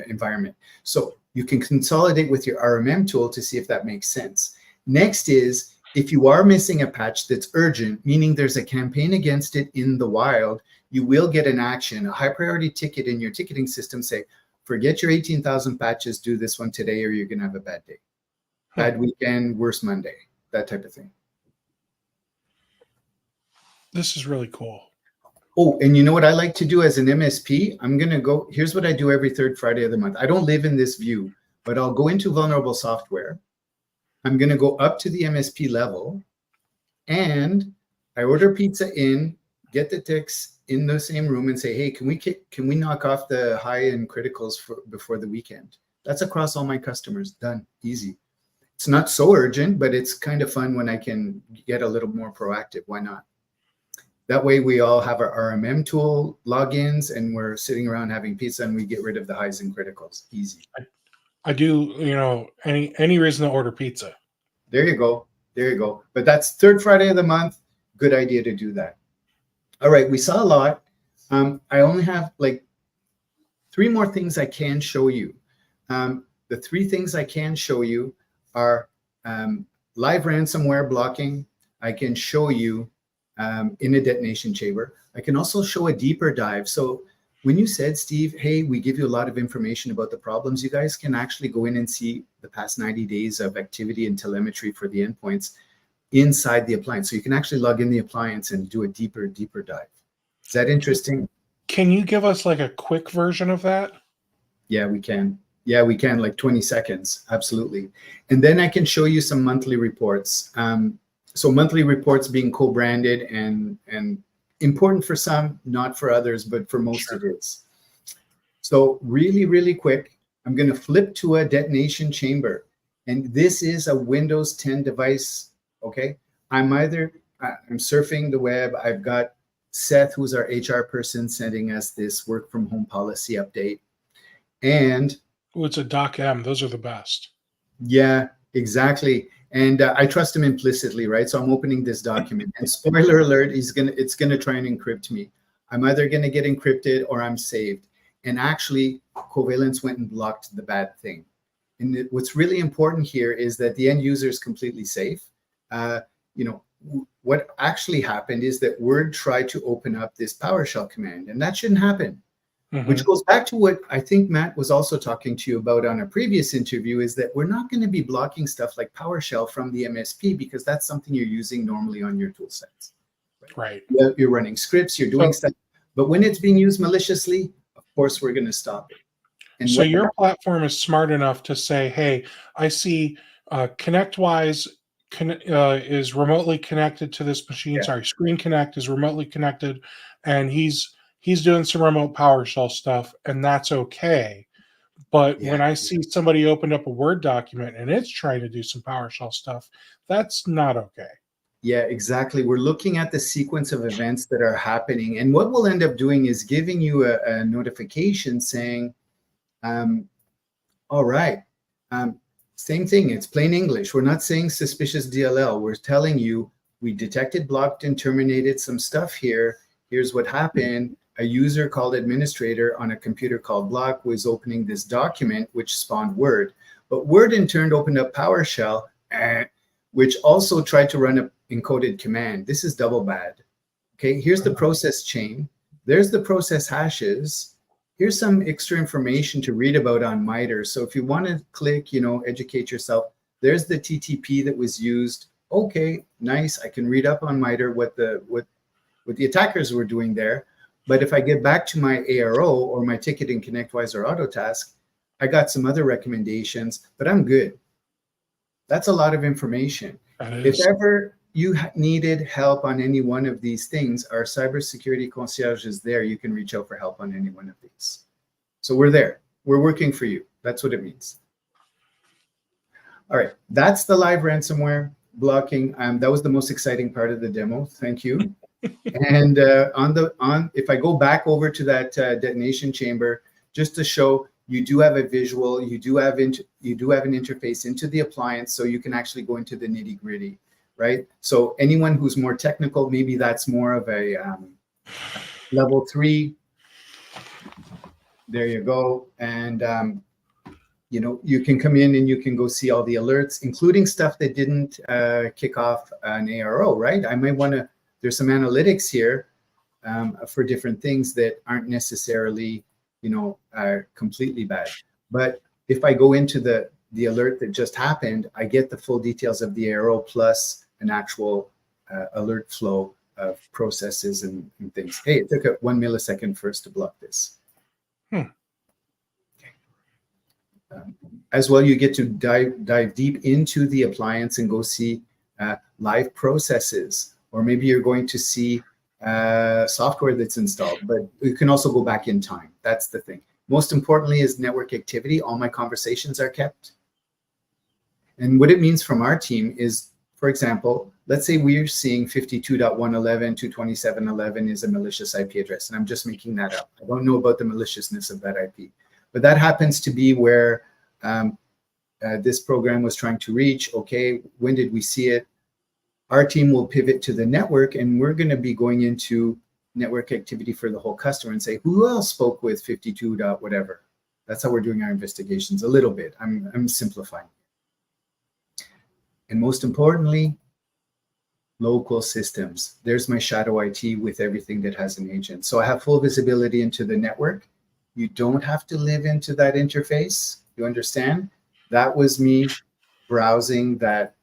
environment. So you can consolidate with your RMM tool to see if that makes sense. Next is, if you are missing a patch that's urgent, meaning there's a campaign against it in the wild, you will get an action, a high priority ticket in your ticketing system. Say, forget your 18,000 patches, do this one today, or you're going to have a bad day. Bad weekend, worse Monday, that type of thing. This is really cool. Oh, and you know what I like to do as an MSP? I'm going to go, here's what I do every 3rd Friday of the month. I don't live in this view, but I'll go into vulnerable software. I'm going to go up to the MSP level, and I order pizza in, get the ticks in the same room, and say, hey, can we knock off the high-end criticals before the weekend? That's across all my customers. Done. Easy. It's not so urgent, but it's kind of fun when I can get a little more proactive. Why not? That way we all have our RMM tool logins, and we're sitting around having pizza, and we get rid of the highs and criticals. Easy. I do, any reason to order pizza. There you go. There you go. But that's 3rd Friday of the month. Good idea to do that. All right. We saw a lot. I only have like 3 more things I can show you. The 3 things I can show you are live ransomware blocking. I can show you in a detonation chamber. I can also show a deeper dive. So when you said, Steve, hey, we give you a lot of information about the problems, you guys can actually go in and see the past 90 days of activity and telemetry for the endpoints inside the appliance. So you can actually log in the appliance and do a deeper dive. Is that interesting? Can you give us like a quick version of that? Yeah, we can. Yeah, we can, like 20 seconds. Absolutely. And then I can show you some monthly reports. So monthly reports being co-branded and important for some, not for others, but for most it is. So really quick, I'm going to flip to a detonation chamber. And this is a Windows 10 device, okay? I'm surfing the web. I've got Seth, who's our HR person, sending us this work from home policy update. And it's a .m. Those are the best. Yeah, exactly. And I trust him implicitly, right? So I'm opening this document, and spoiler alert, it's gonna try and encrypt me. I'm either gonna get encrypted or I'm saved. And actually, Covalence went and blocked the bad thing. And what's really important here is that the end user is completely safe. What actually happened is that Word tried to open up this PowerShell command, and that shouldn't happen. Which goes back to what I think Matt was also talking to you about on a previous interview, is that we're not going to be blocking stuff like PowerShell from the MSP because that's something you're using normally on your tool sets. Right. You're running scripts, you're doing stuff. But when it's being used maliciously, of course, we're going to stop it. And so your platform is smart enough to say, hey, I see ConnectWise is remotely connected to this machine. Yeah. Sorry, Screen Connect is remotely connected, and he's doing some remote PowerShell stuff, and that's okay. But when I see somebody opened up a Word document and it's trying to do some PowerShell stuff, that's not okay. Yeah, exactly. We're looking at the sequence of events that are happening. And what we'll end up doing is giving you a notification saying, all right, same thing. It's plain English. We're not saying suspicious DLL. We're telling you we detected, blocked, and terminated some stuff here. Here's what happened. A user called administrator on a computer called block was opening this document, which spawned Word. But Word in turn opened up PowerShell, which also tried to run an encoded command. This is double bad. Okay, here's the process chain. There's the process hashes. Here's some extra information to read about on MITRE. So if you want to click, educate yourself, there's the TTP that was used. Okay, nice. I can read up on MITRE what the attackers were doing there. But if I get back to my ARO or my ticketing ConnectWise or Autotask, I got some other recommendations, but I'm good. That's a lot of information. If ever you needed help on any one of these things, our cybersecurity concierge is there. You can reach out for help on any one of these. So we're there. We're working for you. That's what it means. All right, that's the live ransomware blocking. That was the most exciting part of the demo. Thank you. And if I go back over to that detonation chamber, just to show you do have a visual, you do have an interface into the appliance, so you can actually go into the nitty gritty, right? So anyone who's more technical, maybe that's more of a level 3. There you go, and you can come in and you can go see all the alerts, including stuff that didn't kick off an ARO, right? I might want to. There's some analytics here for different things that aren't necessarily, completely bad. But if I go into the alert that just happened, I get the full details of the ARO plus an actual alert flow of processes and things. Hey, it took 1 millisecond for us to block this. As well, you get to dive deep into the appliance and go see live processes. Or maybe you're going to see software that's installed, but you can also go back in time. That's the thing. Most importantly is network activity. All my conversations are kept. And what it means from our team is, for example, let's say we're seeing 52.111.227.11 is a malicious IP address, and I'm just making that up. I don't know about the maliciousness of that IP, but that happens to be where this program was trying to reach. Okay, when did we see it? Our team will pivot to the network, and we're going to be going into network activity for the whole customer and say, who else spoke with 52. Whatever. That's how we're doing our investigations a little bit. I'm simplifying. And most importantly, local systems. There's my shadow IT with everything that has an agent. So I have full visibility into the network. You don't have to live into that interface. You understand? That was me browsing that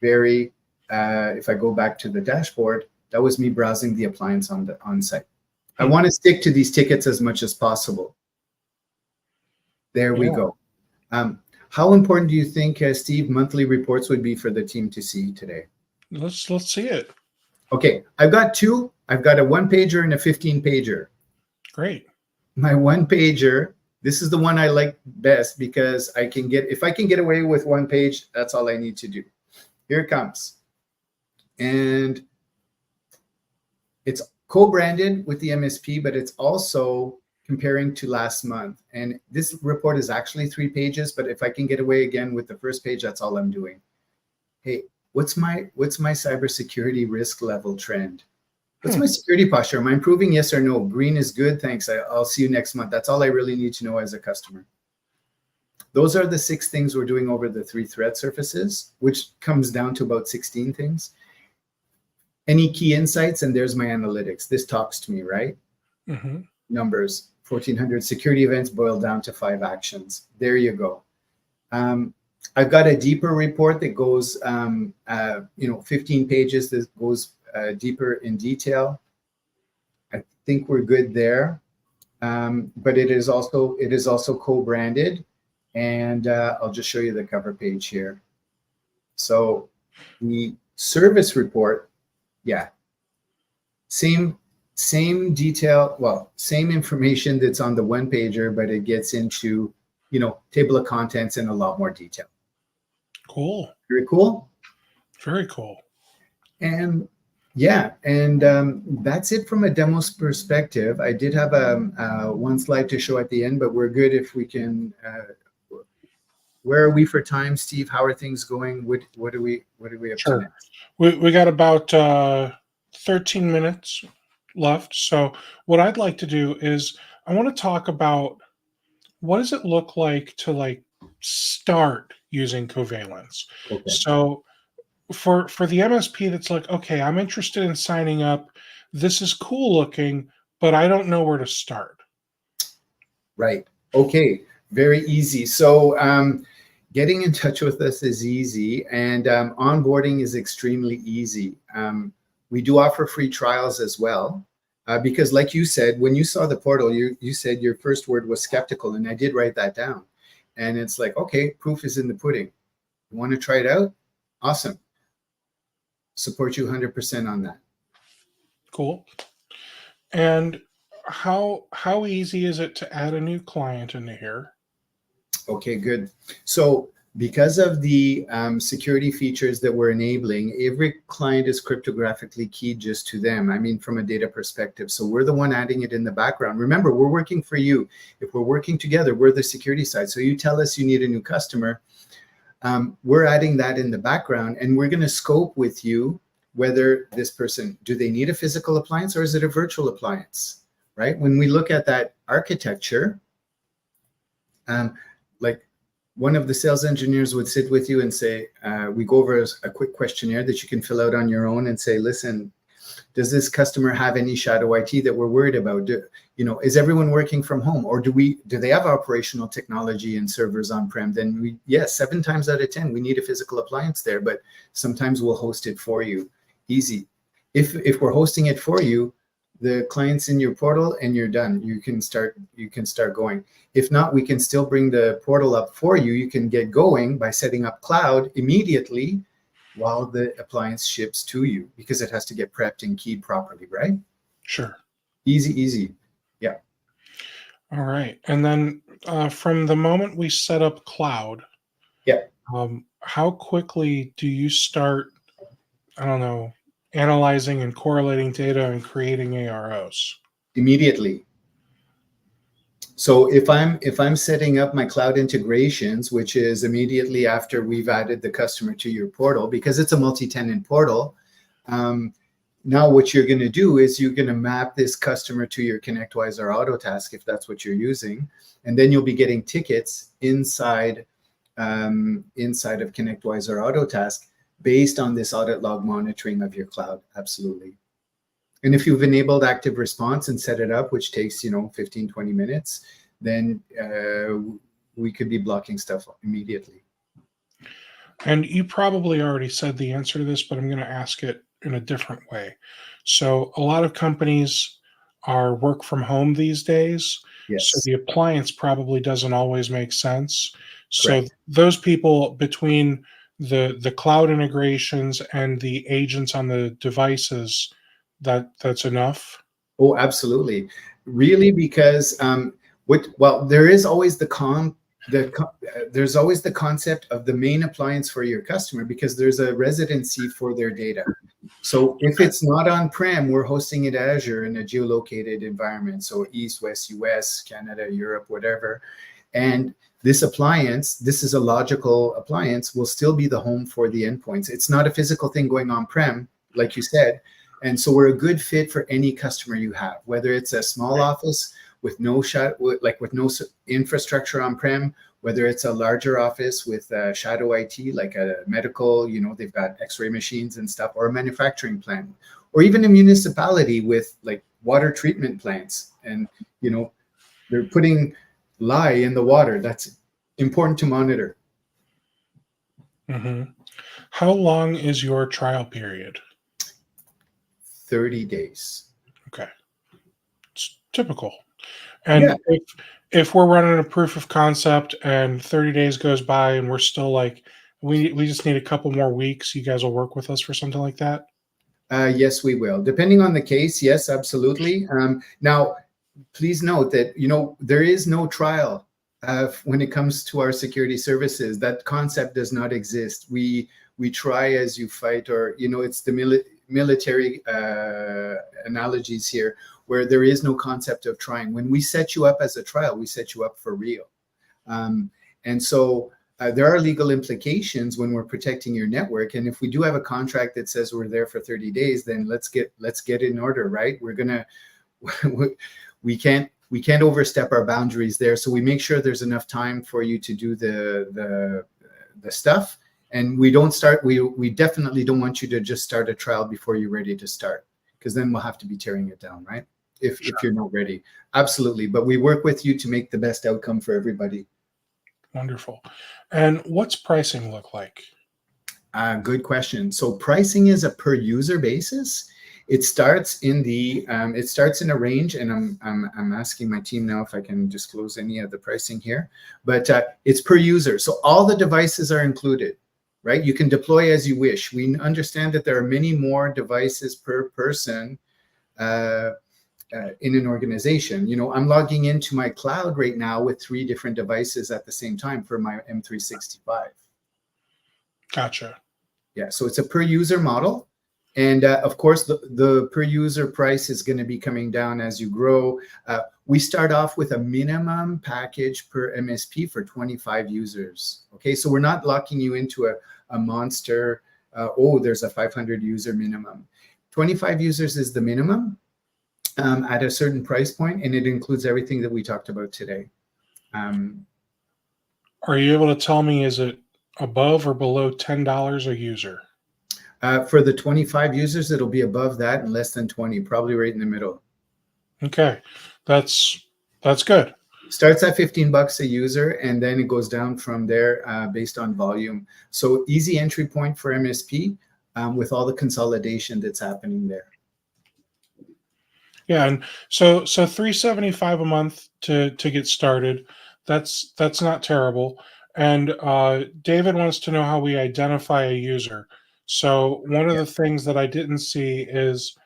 very, if I go back to the dashboard, that was me browsing the appliance on site. I want to stick to these tickets as much as possible. There we go. How important do you think, Steve, monthly reports would be for the team to see today? Let's see it. Okay, I've got two. I've got a 1-pager and a 15-pager. Great. My 1-pager, this is the one I like best because if I can get away with 1 page, that's all I need to do. Here it comes. And it's co-branded with the MSP, but it's also comparing to last month. And this report is actually 3 pages, but if I can get away again with the first page, that's all I'm doing. Hey, what's my cybersecurity risk level trend? What's my security posture? Am I improving? Yes or no? Green is good. Thanks. I'll see you next month. That's all I really need to know as a customer. Those are the 6 things we're doing over the 3 threat surfaces, which comes down to about 16 things. Any key insights? And there's my analytics. This talks to me, right? Numbers, 1,400 security events boiled down to 5 actions. There you go. I've got a deeper report that goes, 15 pages that goes deeper in detail. I think we're good there. But it is also co-branded. And I'll just show you the cover page here. So the service report, yeah, same detail, well, same information that's on the 1-pager, but it gets into, table of contents in a lot more detail. Cool. Very cool. Very cool. And yeah, and that's it from a demo's perspective. I did have one slide to show at the end, but we're good if we can. Where are we for time, Steve? How are things going? What are we up to next? We got about 13 minutes left. So what I'd like to do is I want to talk about what does it look like to start using Covalence. Okay. So for the MSP that's like, okay, I'm interested in signing up. This is cool looking, but I don't know where to start. Right. Okay. Very easy. So getting in touch with us is easy, and onboarding is extremely easy. We do offer free trials as well, because like you said, when you saw the portal, you said your first word was skeptical, and I did write that down. And it's like, okay, proof is in the pudding. You want to try it out? Awesome. Support you 100% on that. Cool. And how easy is it to add a new client into here? Okay, good. So because of the security features that we're enabling, every client is cryptographically keyed just to them. I mean, from a data perspective. So we're the one adding it in the background. Remember, we're working for you. If we're working together, we're the security side. So you tell us you need a new customer. We're adding that in the background, and we're going to scope with you whether this person, do they need a physical appliance or is it a virtual appliance, right? When we look at that architecture, like one of the sales engineers would sit with you and say, we go over a quick questionnaire that you can fill out on your own and say, listen, does this customer have any shadow IT that we're worried about? Is everyone working from home, or do they have operational technology and servers on-prem? Then yes, 7 times out of 10, we need a physical appliance there, but sometimes we'll host it for you. Easy. If we're hosting it for you, the client's in your portal and you're done. You can start going. If not, we can still bring the portal up for you. You can get going by setting up cloud immediately while the appliance ships to you, because it has to get prepped and keyed properly, right? Sure. Easy. Yeah. All right. And then from the moment we set up cloud, yeah, how quickly do you start, analyzing and correlating data and creating AROs? Immediately. So if I'm setting up my cloud integrations, which is immediately after we've added the customer to your portal, because it's a multi-tenant portal, now what you're going to do is you're going to map this customer to your ConnectWise or AutoTask, if that's what you're using, and then you'll be getting tickets inside of ConnectWise or AutoTask based on this audit log monitoring of your cloud. Absolutely. And if you've enabled active response and set it up, which takes, 15, 20 minutes, then we could be blocking stuff immediately. And you probably already said the answer to this, but I'm going to ask it in a different way. So a lot of companies are work from home these days. So Yes, the appliance probably doesn't always make sense. So correct. those people between the cloud integrations and the agents on the devices, that's enough. Oh, absolutely. Really, because there is always there's always the concept of the main appliance for your customer, because there's a residency for their data. So if it's not on-prem, we're hosting it Azure in a geolocated environment. So East, West, US, Canada, Europe, whatever. And this appliance, this is a logical appliance, will still be the home for the endpoints. It's not a physical thing going on-prem, like you said. And so we're a good fit for any customer you have, whether it's a small office with no infrastructure on-prem, whether it's a larger office with shadow IT, like a medical, they've got X-ray machines and stuff, or a manufacturing plant, or even a municipality with like water treatment plants. And, they're putting lye in the water. That's important to monitor. Mm-hmm. How long is your trial period? 30 days. Okay. It's typical. And if we're running a proof of concept and 30 days goes by and we're still like, we just need a couple more weeks, you guys will work with us for something like that? Yes, we will. Depending on the case, yes, absolutely. Now, please note that, there is no trial when it comes to our security services. That concept does not exist. We try as you fight, or, it's the military analogies here, where there is no concept of trying. When we set you up as a trial, we set you up for real. And so there are legal implications when we're protecting your network. And if we do have a contract that says we're there for 30 days, then let's get in order, right? We can't overstep our boundaries there. So we make sure there's enough time for you to do the stuff. And we definitely don't want you to just start a trial before you're ready to start, because then we'll have to be tearing it down, right? If you're not ready. Absolutely. But we work with you to make the best outcome for everybody. Wonderful. And what's pricing look like? Good question. So pricing is a per user basis. It starts in a range, and I'm asking my team now if I can disclose any of the pricing here, but it's per user. So all the devices are included, right? You can deploy as you wish. We understand that there are many more devices per person in an organization. I'm logging into my cloud right now with 3 different devices at the same time for my M365. Gotcha. Yeah, so it's a per user model. And of course, the per user price is going to be coming down as you grow. We start off with a minimum package per MSP for 25 users. Okay, so we're not locking you into a monster, there's a 500 user minimum. 25 users is the minimum at a certain price point, and it includes everything that we talked about today. Are you able to tell me, is it above or below $10 a user? For the 25 users, it'll be above that and less than 20, probably right in the middle. Okay, that's good. Starts at $15 a user, and then it goes down from there based on volume. So easy entry point for MSP with all the consolidation that's happening there. Yeah, and so $375 a month to get started. That's not terrible. And David wants to know how we identify a user. So one of the things that I didn't see is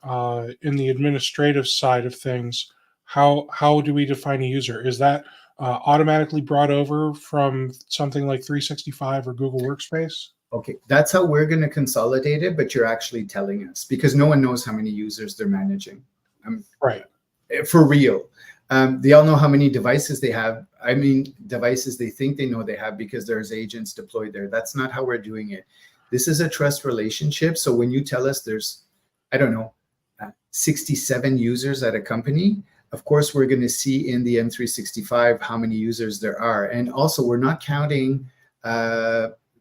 in the administrative side of things, how do we define a user? Is that automatically brought over from something like 365 or Google Workspace? Okay, that's how we're going to consolidate it, but you're actually telling us, because no one knows how many users they're managing. Right. For real. They all know how many devices they have. I mean, devices they think they know they have because there's agents deployed there. That's not how we're doing it. This is a trust relationship. So when you tell us there's, 67 users at a company, of course, we're going to see in the M365 how many users there are. And also, we're not counting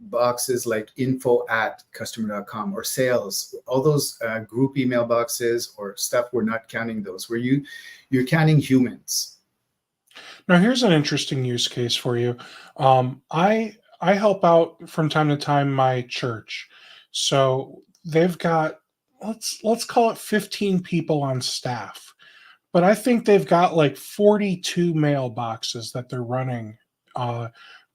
boxes like info@customer.com or sales, all those group email boxes or stuff, we're not counting those. You're counting humans. Now, here's an interesting use case for you. I help out from time to time my church, so they've got, let's call it 15 people on staff, but I think they've got like 42 mailboxes that they're running,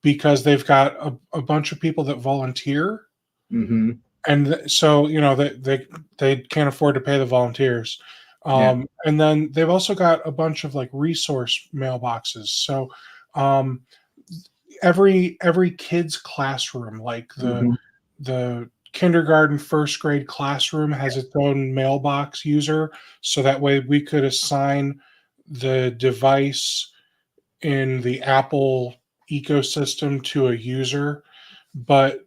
because they've got a bunch of people that volunteer, Mm-hmm. and so they can't afford to pay the volunteers. Yeah. And then they've also got a bunch of like resource mailboxes. So um, every kid's classroom, like Mm-hmm. the kindergarten, first grade classroom, has its own mailbox user, so that way we could assign the device in the Apple ecosystem to a user. But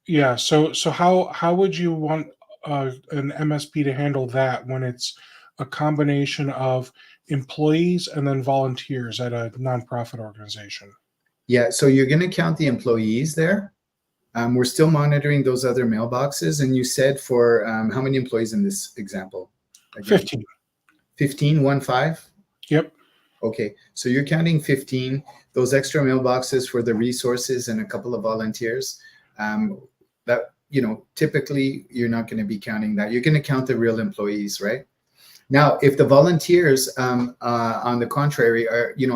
yeah, so how would you want an MSP to handle that when it's a combination of employees and then volunteers at a nonprofit organization? Yeah. So you're going to count the employees there. We're still monitoring those other mailboxes. And you said for how many employees in this example? Again, 15. 15, 1-5? Yep. Okay. So you're counting 15, those extra mailboxes for the resources and a couple of volunteers. That, typically you're not going to be counting that. You're going to count the real employees, right? Now, if the volunteers, on the contrary,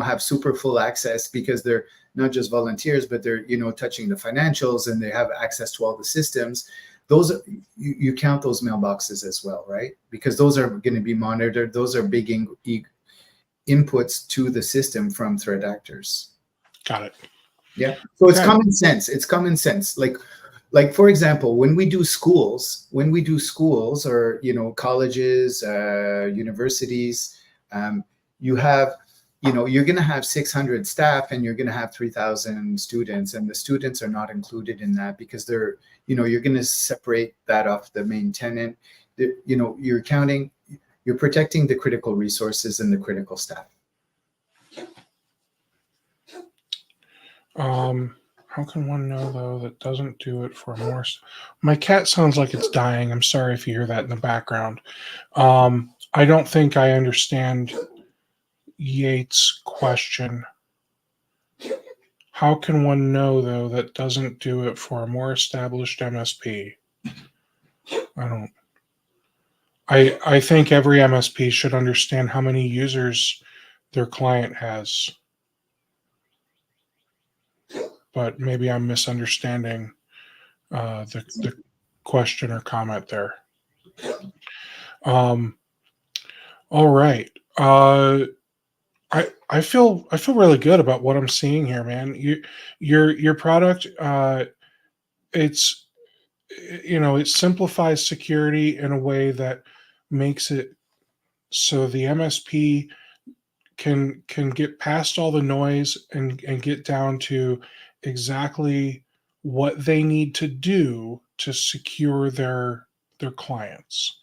have super full access because they're not just volunteers, but they're touching the financials and they have access to all the systems, those you count those mailboxes as well, right? Because those are going to be monitored. Those are big inputs to the system from threat actors. Got it. Yeah. So it's Okay. common sense. It's common sense. Like for example, when we do schools or colleges, universities, you have you're going to have 600 staff and you're going to have 3,000 students, and the students are not included in that because they're you're going to separate that off the main tenant. You're protecting the critical resources and the critical staff. How can one know though that doesn't do it for more? My cat sounds like it's dying. I'm sorry if you hear that in the background. I don't think I understand Yates' question. How can one know though that doesn't do it for a more established MSP? I don't. I think every MSP should understand how many users their client has, but maybe I'm misunderstanding the question or comment there. All right. I feel really good about what I'm seeing here, man. Your product, it's it simplifies security in a way that makes it so the MSP can get past all the noise and get down to exactly what they need to do to secure their clients,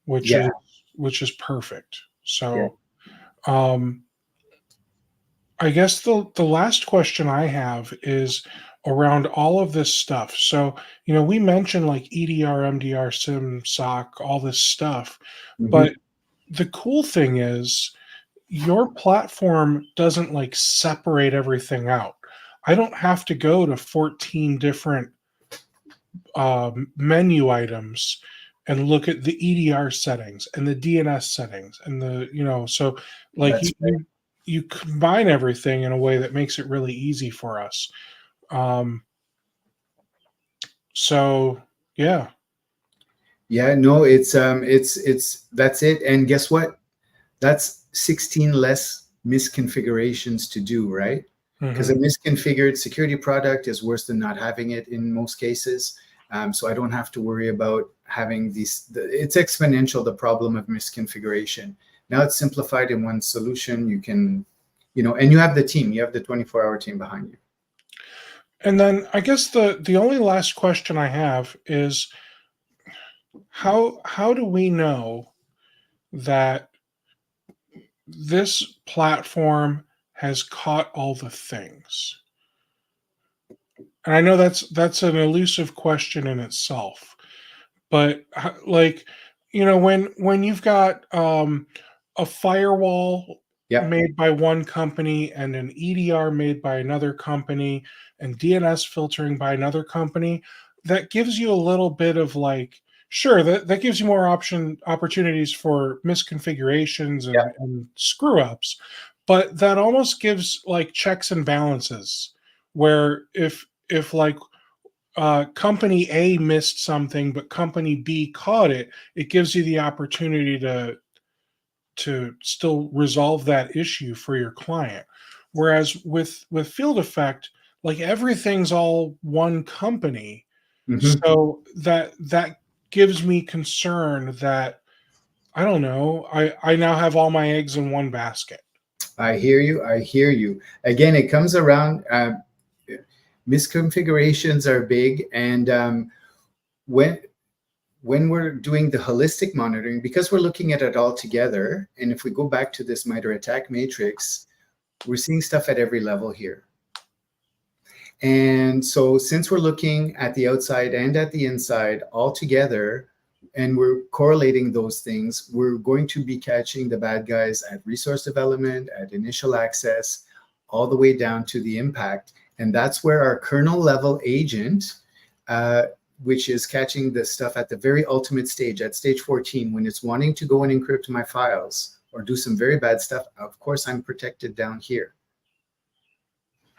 which Yeah. is perfect. Yeah. So I guess the last question I have is around all of this stuff. So, we mentioned like EDR, MDR, SIM, SOC, all this stuff, Mhm. but the cool thing is your platform doesn't like separate everything out. I don't have to go to 14 different menu items and look at the EDR settings and the DNS settings and so like That's you combine everything in a way that makes it really easy for us. Um, so yeah. Yeah, no, it's that's it. And guess what? That's 16 less misconfigurations to do, right? Because a Mhm. misconfigured security product is worse than not having it in most cases. So I don't have to worry about having it's exponential, the problem of misconfiguration. Now it's simplified in one solution. You can, and you have the team, you have the 24-hour team behind you. And then I guess the only last question I have is how do we know that this platform has caught all the things? And I know that's an elusive question in itself, but like, when you've got a firewall Yep. made by one company and an EDR made by another company and DNS filtering by another company, that gives you a little bit of like, sure, that gives you more opportunities for misconfigurations Yep. and screw ups, but that almost gives like checks and balances where if like company A missed something, but company B caught it, it gives you the opportunity to still resolve that issue for your client. Whereas with Field Effect, like everything's all one company, Hmm. so that gives me concern that I don't know, I now have all my eggs in one basket. I hear you. I hear you. Again, it comes around. Misconfigurations are big, and when we're doing the holistic monitoring, because we're looking at it all together, and if we go back to this MITRE ATT&CK matrix, we're seeing stuff at every level here. And so since we're looking at the outside and at the inside all together, and we're correlating those things, we're going to be catching the bad guys at resource development, at initial access, all the way down to the impact. And that's where our kernel level agent, which is catching the stuff at the very ultimate stage, at stage 14, when it's wanting to go and encrypt my files or do some very bad stuff, of course, I'm protected down here.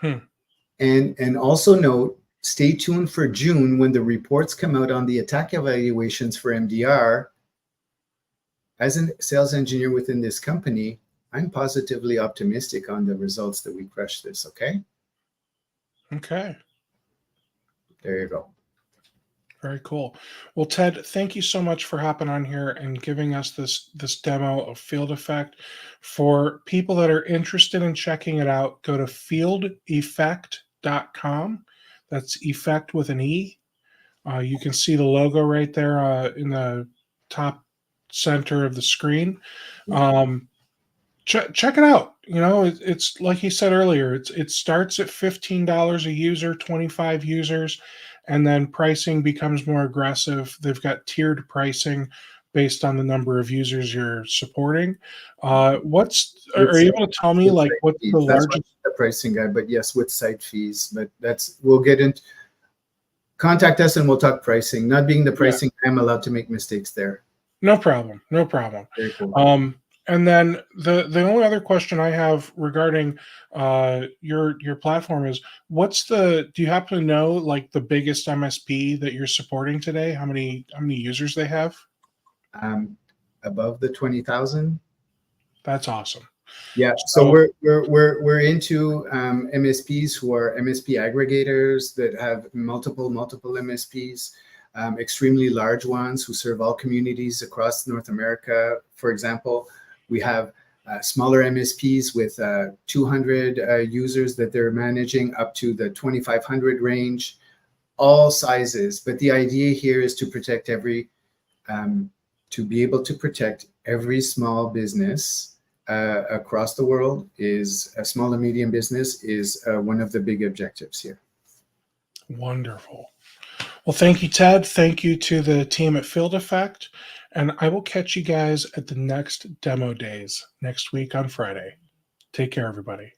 And also note, stay tuned for June when the reports come out on the attack evaluations for MDR. As a sales engineer within this company, I'm positively optimistic on the results that we crush this, okay? Okay. There you go. Very cool. Well, Ted, thank you so much for hopping on here and giving us this demo of Field Effect. For people that are interested in checking it out, go to fieldeffect.com. That's effect with an E. You can see the logo right there in the top center of the screen. Check it out. It's like you said earlier. It starts at $15 a user, 25 users, and then pricing becomes more aggressive. They've got tiered pricing based on the number of users you're supporting. Are you able to tell me like what's the That's largest? the pricing guy, but yes, with site fees. But we'll get into. Contact us and we'll talk pricing. Not being the pricing, I'm allowed to make mistakes there. No problem. No problem. Very cool. And then the only other question I have regarding your platform is do you happen to know like the biggest MSP that you're supporting today? How many users they have? Above the 20,000. That's awesome. Yeah, so we're into MSPs who are MSP aggregators that have multiple MSPs, extremely large ones who serve all communities across North America. For example, we have smaller MSPs with 200 users that they're managing up to the 2,500 range, all sizes. But the idea here is to protect to be able to protect every small business across the world. Is a small and medium business is one of the big objectives here. Wonderful. Well, thank you, Ted. Thank you to the team at Field Effect. And I will catch you guys at the next demo days next week on Friday. Take care, everybody.